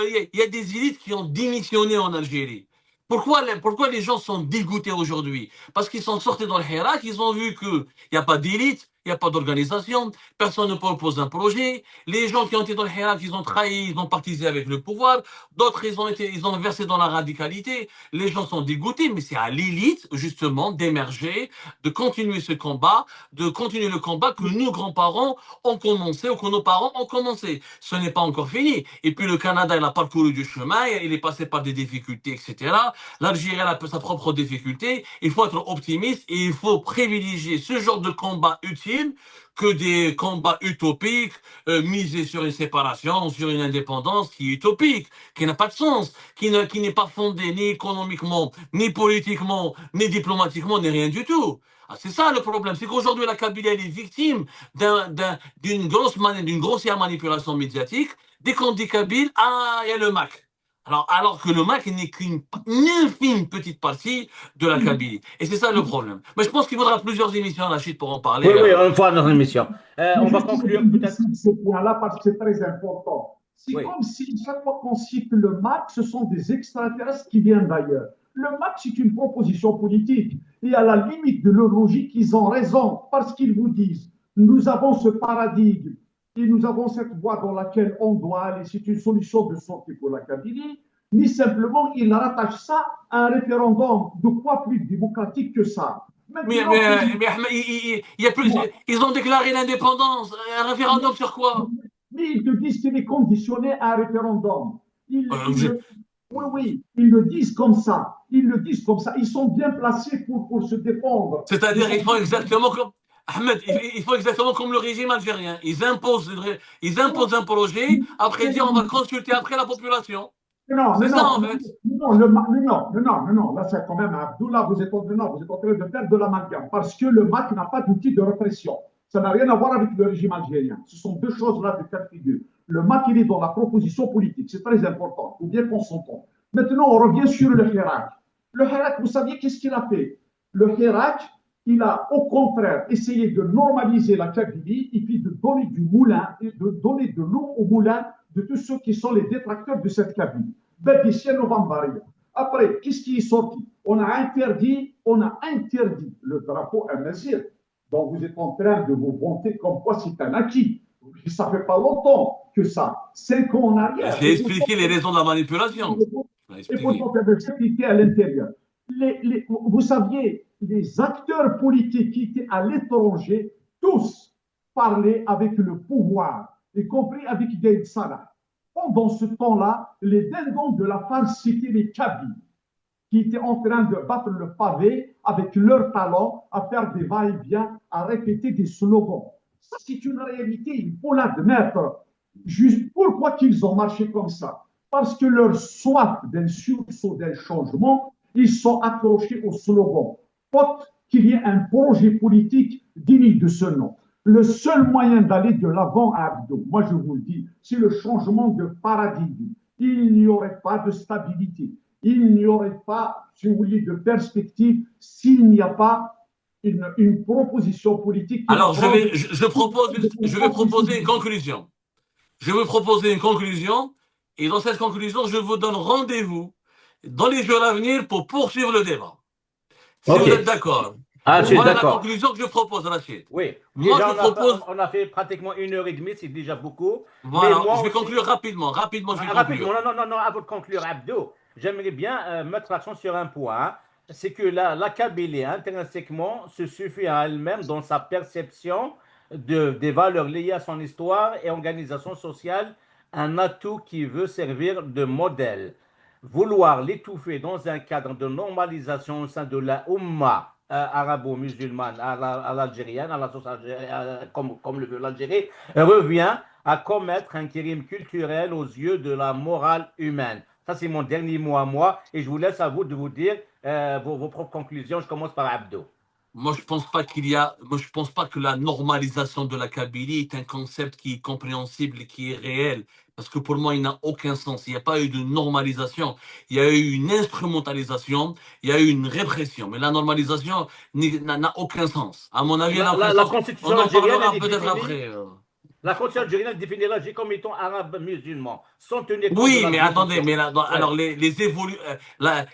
il y a des élites qui ont démissionné en Algérie. Pourquoi les gens sont dégoûtés aujourd'hui? Parce qu'ils sont sortis dans le Hirak, ils ont vu qu'il n'y a pas d'élite, il n'y a pas d'organisation, personne ne propose un projet. Les gens qui ont été dans le Hirak, ils ont trahi, ils ont partisé avec le pouvoir. D'autres, ils ont versé dans la radicalité. Les gens sont dégoûtés, mais c'est à l'élite, justement, d'émerger, de continuer ce combat, de continuer le combat que nos grands-parents ont commencé ou que nos parents ont commencé. Ce n'est pas encore fini. Et puis le Canada, il a parcouru du chemin, il est passé par des difficultés, etc. L'Algérie, elle a sa propre difficulté. Il faut être optimiste et il faut privilégier ce genre de combat utile que des combats utopiques, misés sur une séparation, sur une indépendance qui est utopique, qui n'a pas de sens, qui n'est pas fondée ni économiquement, ni politiquement, ni diplomatiquement, ni rien du tout. Ah, c'est ça le problème, c'est qu'aujourd'hui la Kabylie elle est victime d'une grossière manipulation médiatique. Dès qu'on dit Kabyle, ah, il y a le MAC. Alors que le MAC n'est qu'une infime petite partie de la Kabylie. Et c'est ça le problème. Mais je pense qu'il faudra plusieurs émissions à la chute pour en Oui, parler. oui, une fois dans l'émission. mais On va juste pour conclure dire peut-être. ce point-là parce que c'est très important. C'est Oui. comme si chaque fois qu'on cite le MAC, ce sont des extraterrestres qui viennent d'ailleurs. Le MAC, c'est une proposition politique. Et à la limite de leur logique, ils ont raison parce qu'ils vous disent, nous avons ce paradigme et nous avons cette voie dans laquelle on doit aller. C'est une solution de sortie pour la Kabylie. Mais simplement, ils rattachent ça à un référendum. De quoi plus démocratique que ça? Maintenant que Mais Ahmed, il y a plus, ils ont déclaré l'indépendance. Un référendum sur quoi? mais ils te disent qu'il est conditionné à un référendum. Ils, Euh, ils je- le, oui, oui, ils le disent comme ça. Ils le disent comme ça. Ils sont bien placés pour se défendre. Ils C'est-à-dire, sont ils font exactement comme Ahmed, ils font exactement comme le régime algérien. Ils imposent un projet, après ils disent on va consulter après la population. non, C'est mais ça non, en fait. non, non, là c'est quand même, Abdullah, vous êtes en train de faire de l'amalgame, parce que le MAC n'a pas d'outil de répression. Ça n'a rien à voir avec le régime algérien. Ce sont deux choses là de cas de figure. Le MAC, il est dans la proposition politique, c'est très important, il faut bien qu'on s'entende. Maintenant, on revient sur le Hirak. Le Hirak, vous saviez qu'est-ce qu'il a fait? Le Hirak, il a au contraire essayé de normaliser la Kabylie et puis de donner du moulin, et de donner de l'eau au moulin de tous ceux qui sont les détracteurs de cette Kabylie. Après, qu'est-ce qui est sorti? On a interdit le drapeau amazigh. Donc vous êtes en train de vous vanter comme quoi c'est un acquis. Ça fait pas longtemps que ça, 5 ans en arrière. J'ai expliqué les raisons de la manipulation. Je l'ai Et expliqué. pourtant, il y avait sécurité à l'intérieur. Vous saviez, les acteurs politiques qui étaient à l'étranger, tous parlaient avec le pouvoir, y compris avec Gaïd Salah. Pendant ce temps-là, les dindons de la farce, c'était les Kabyles, qui étaient en train de battre le pavé avec leur talent, à faire des va-et-vient, à répéter des slogans. Ça, c'est une réalité, il faut l'admettre. Juste pourquoi qu'ils ont marché comme ça? Parce que leur soif d'un sursaut, d'un changement, ils sont accrochés au slogan. Faute qu'il y ait un projet politique digne de ce nom. Le seul moyen d'aller de l'avant à Abdo, moi je vous le dis, c'est le changement de paradigme. Il n'y aurait pas de stabilité, il n'y aurait pas, si vous voulez, de perspective s'il n'y a pas une proposition politique qui va Alors, prendre je vais proposer une conclusion. Je vais proposer une conclusion. Et dans cette conclusion, je vous donne rendez-vous dans les jours à venir pour poursuivre le débat. Si Ok. vous êtes d'accord. Ah, je suis Voilà la d'accord. conclusion que je propose, Rachid. Oui. Moi, Déjà, je propose. on a fait pratiquement 1 heure et demie, c'est déjà beaucoup. Mais Voilà, moi je vais aussi, conclure rapidement. Rapidement, je vais rapidement, conclure. non, non, non, non, avant de conclure, Abdo, j'aimerais bien mettre l'accent sur un point, hein. C'est que la Kabylie, intrinsèquement, se suffit à elle-même dans sa perception des valeurs liées à son histoire et organisation sociale, un atout qui veut servir de modèle. Vouloir l'étouffer dans un cadre de normalisation au sein de la Ummah arabo-musulmane à l'algérienne, à la sauce comme le veut l'Algérie, revient à commettre un crime culturel aux yeux de la morale humaine. Ça, c'est mon dernier mot à moi et je vous laisse à vous de vous dire vos propres conclusions. Je commence par Abdo. Moi, je pense pas que la normalisation de la Kabylie est un concept qui est compréhensible et qui est réel. Parce que pour moi, il n'a aucun sens. Il n'y a pas eu de normalisation. Il y a eu une instrumentalisation. Il y a eu une répression. Mais la normalisation n'a aucun sens. À mon avis, elle n'a aucun La sens. constitution On en algérienne, elle parlera est peut-être définie. après. La constitution algérienne définit l'Algérie comme étant arabe-musulman, sans tenir compte de Oui, la mais attendez, définition. alors Ouais.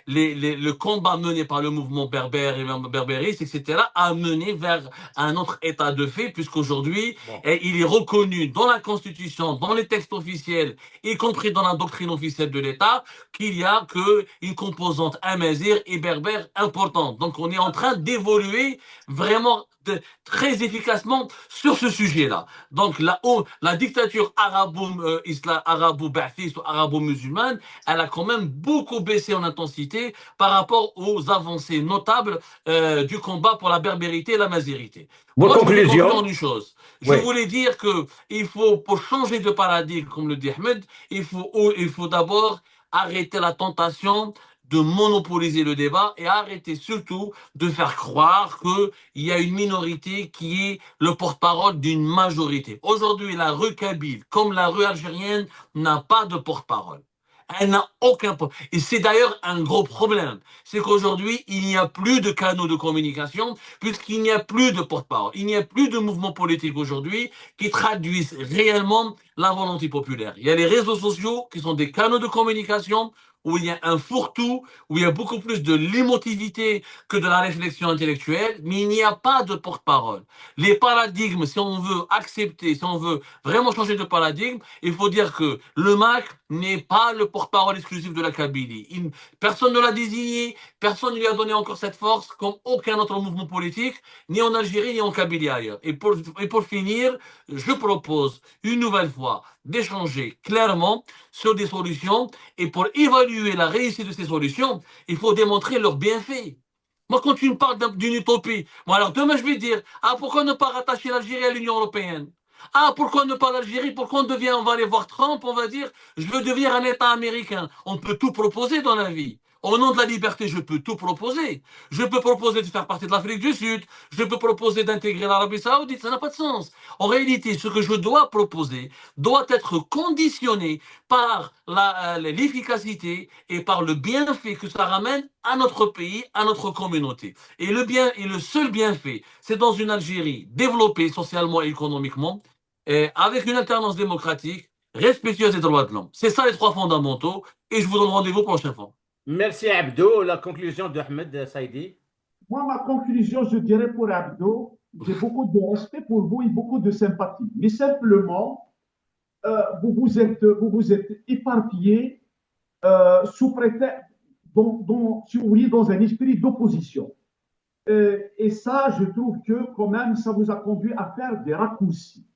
le combat mené par le mouvement berbère et berbériste, etc., a mené vers un autre état de fait, puisqu'aujourd'hui, Bon. il est reconnu dans la Constitution, dans les textes officiels, y compris dans la doctrine officielle de l'État, qu'il y a une composante amazigh et berbère importante. Donc, on est en train d'évoluer vraiment très efficacement sur ce sujet-là. Donc la dictature arabo-ba'athiste ou arabo-musulmane, elle a quand même beaucoup baissé en intensité par rapport aux avancées notables du combat pour la berbérité et la mazérité. Votre Moi, je voulais conclure en conclusion? une chose. Je Oui. voulais dire que pour changer de paradigme, comme le dit Ahmed, il faut d'abord arrêter la tentation de monopoliser le débat et arrêter surtout de faire croire qu'il y a une minorité qui est le porte-parole d'une majorité. Aujourd'hui, la rue kabyle, comme la rue algérienne, n'a pas de porte-parole. Elle n'a aucun. Et c'est d'ailleurs un gros problème. C'est qu'aujourd'hui, il n'y a plus de canaux de communication, puisqu'il n'y a plus de porte-parole. Il n'y a plus de mouvements politiques aujourd'hui qui traduisent réellement la volonté populaire. Il y a les réseaux sociaux qui sont des canaux de communication où il y a un fourre-tout, où il y a beaucoup plus de l'émotivité que de la réflexion intellectuelle, mais il n'y a pas de porte-parole. Les paradigmes, si on veut accepter, si on veut vraiment changer de paradigme, il faut dire que le MAC n'est pas le porte-parole exclusif de la Kabylie. Personne ne l'a désigné, personne ne lui a donné encore cette force, comme aucun autre mouvement politique, ni en Algérie, ni en Kabylie ailleurs. Et pour finir, je propose une nouvelle fois d'échanger clairement sur des solutions, et pour évaluer la réussite de ces solutions, il faut démontrer leurs bienfaits. Moi, quand tu me parles d'une utopie, moi alors demain je vais dire, ah pourquoi ne pas rattacher l'Algérie à l'Union européenne? Ah pourquoi ne pas l'Algérie? Pourquoi on va aller voir Trump, on va dire, je veux devenir un État américain. On peut tout proposer dans la vie. Au nom de la liberté, je peux tout proposer. Je peux proposer de faire partie de l'Afrique du Sud. Je peux proposer d'intégrer l'Arabie Saoudite. Ça n'a pas de sens. En réalité, ce que je dois proposer doit être conditionné par l'efficacité et par le bienfait que ça ramène à notre pays, à notre communauté. Et le seul bienfait, c'est dans une Algérie développée socialement et économiquement, et avec une alternance démocratique, respectueuse des droits de l'homme. C'est ça les trois fondamentaux, et je vous donne rendez-vous prochaine fois. Merci Abdo. La conclusion d'Ahmed Saïdi. Moi, ma conclusion, je dirais pour Abdo, j'ai beaucoup de respect pour vous et beaucoup de sympathie. Mais simplement, vous vous êtes éparpillé sous prétexte, si vous voulez, dans un esprit d'opposition. Et ça, je trouve que quand même, ça vous a conduit à faire des raccourcis.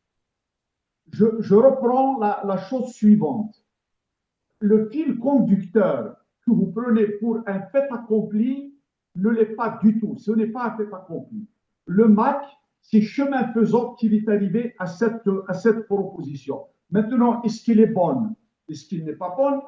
Je reprends la chose suivante. Le fil conducteur que vous prenez pour un fait accompli ne l'est pas du tout. Ce n'est pas un fait accompli. Le MAC, c'est chemin faisant qu'il est arrivé à cette proposition. Maintenant, est-ce qu'il est bonne? Est-ce qu'il n'est pas bonne?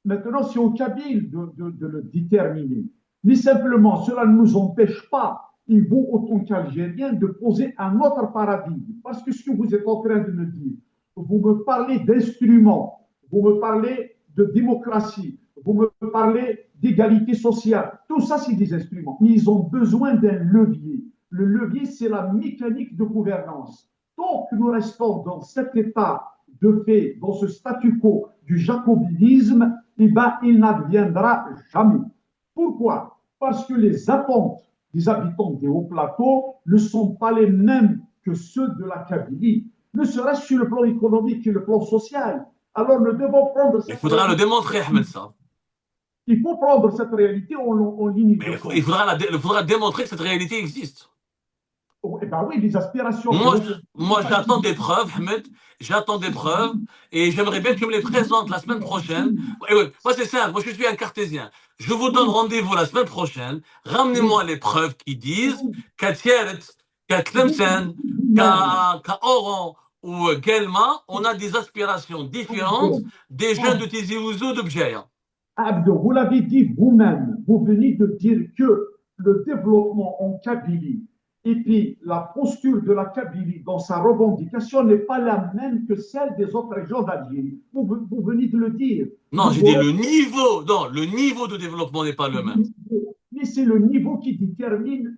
Maintenant, c'est au Kabyle de le déterminer. Mais simplement, cela ne nous empêche pas, et vous, autant qu'Algériens, de poser un autre paradigme. Parce que ce que vous êtes en train de me dire, vous me parlez d'instruments, vous me parlez de démocratie, vous me parlez d'égalité sociale. Tout ça, c'est des instruments. Mais ils ont besoin d'un levier. Le levier, c'est la mécanique de gouvernance. Tant que nous restons dans cet état de fait, dans ce statu quo du jacobinisme, eh ben, il n'adviendra jamais. Pourquoi? Parce que les attentes des habitants des hauts plateaux ne sont pas les mêmes que ceux de la Kabylie, ne serait-ce sur le plan économique et le plan social. Alors nous devons prendre Il cette faudra le réalité. démontrer, Ahmed, ça. Il faut prendre cette réalité en ligne Mais de il compte. faudra démontrer que cette réalité existe. Eh ben oui, les aspirations de Moi, l'opposition. moi j'attends des preuves, Ahmed. J'attends des preuves. Et j'aimerais bien que tu me les présentes la semaine prochaine. Ouais, moi, c'est simple. Moi, je suis un cartésien. Je vous donne rendez-vous la semaine prochaine. Ramenez-moi les preuves qui disent qu'à Tieret, qu'à Tlemcen, qu'à Oran ou Guelma, on a des aspirations différentes des jeunes de Tizi Ouzou de Bjaya. Abdo, vous l'avez dit vous-même, vous venez de dire que le développement en Kabylie et puis la posture de la Kabylie dans sa revendication n'est pas la même que celle des autres régions d'Algérie. Vous venez de le dire. Non, j'ai dit le niveau. Non, le niveau de développement n'est pas le même. Mais c'est le niveau qui détermine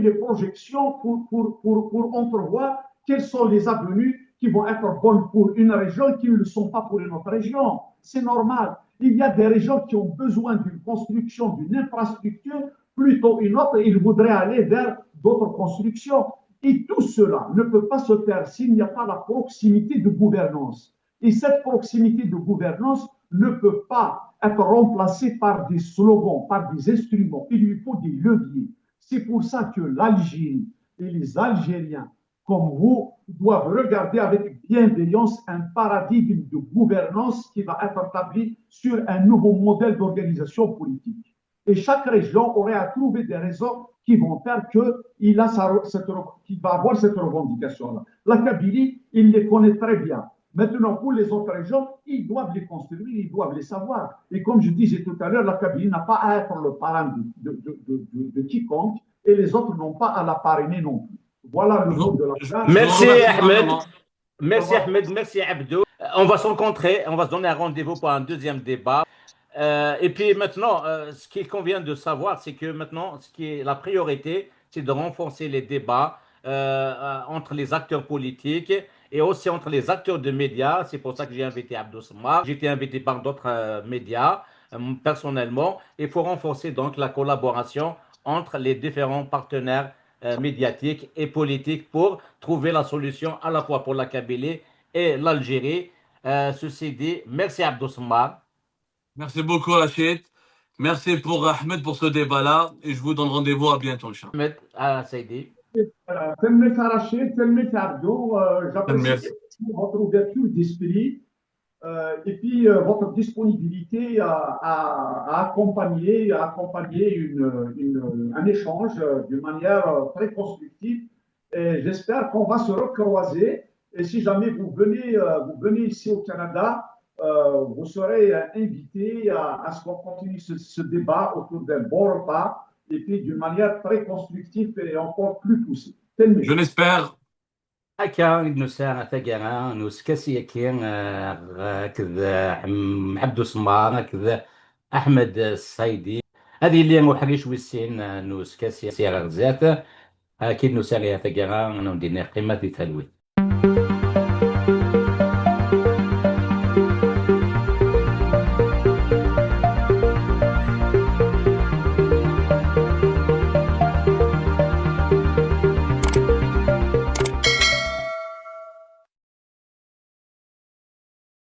les projections pour entrevoir quelles sont les avenues qui vont être bonnes pour une région et qui ne le sont pas pour une autre région. C'est normal. Il y a des régions qui ont besoin d'une construction, d'une infrastructure, plutôt une autre, et ils voudraient aller vers d'autres constructions. Et tout cela ne peut pas se faire s'il n'y a pas la proximité de gouvernance. Et cette proximité de gouvernance ne peut pas être remplacée par des slogans, par des instruments. Il lui faut des leviers. C'est pour ça que l'Algérie et les Algériens, comme vous, doivent regarder avec bienveillance un paradigme de gouvernance qui va être établi sur un nouveau modèle d'organisation politique. Et chaque région aurait à trouver des raisons qui vont faire qu'il va avoir cette revendication-là. La Kabylie, il les connaît très bien. Maintenant, pour les autres régions, ils doivent les construire, ils doivent les savoir. Et comme je disais tout à l'heure, la Kabylie n'a pas à être le parrain de quiconque et les autres n'ont pas à la parrainer non plus. Voilà le mot de la fin. Merci Ahmed. Merci Ahmed, merci Abdo. On va se rencontrer, on va se donner un rendez-vous pour un deuxième débat. Et puis maintenant, ce qu'il convient de savoir, c'est que maintenant, ce qui est la priorité, c'est de renforcer les débats entre les acteurs politiques et aussi entre les acteurs de médias. C'est pour ça que j'ai invité Abdou Samar. J'ai été invité par d'autres médias personnellement. Il faut renforcer donc la collaboration entre les différents partenaires médiatiques et politiques pour trouver la solution à la fois pour la Kabylie et l'Algérie ceci dit, merci Abdou Sma. Merci beaucoup, Rachid. Merci pour Ahmed pour ce débat-là. Et je vous donne rendez-vous à bientôt, Inch'Allah. Ahmed, Saïdi. Telmet Rachid, Telmet Abdo, j'apprécie Merci. votre ouverture d'esprit et puis votre disponibilité à accompagner un échange d'une manière très constructive. Et j'espère qu'on va se recroiser. Et si jamais vous venez ici au Canada, vous serez invité à ce qu'on continue ce débat autour d'un bon repas et puis d'une manière très constructive et encore plus poussée. Je Telmet. l'espère. هكا نسانا ثقرا نسكسي كين كذا عبدو سمار كذا أحمد الصيدي هذه اللي محريش ويسين نسكسي غزات أكيد نسالي ثقرا ندير قيمة في ثلوي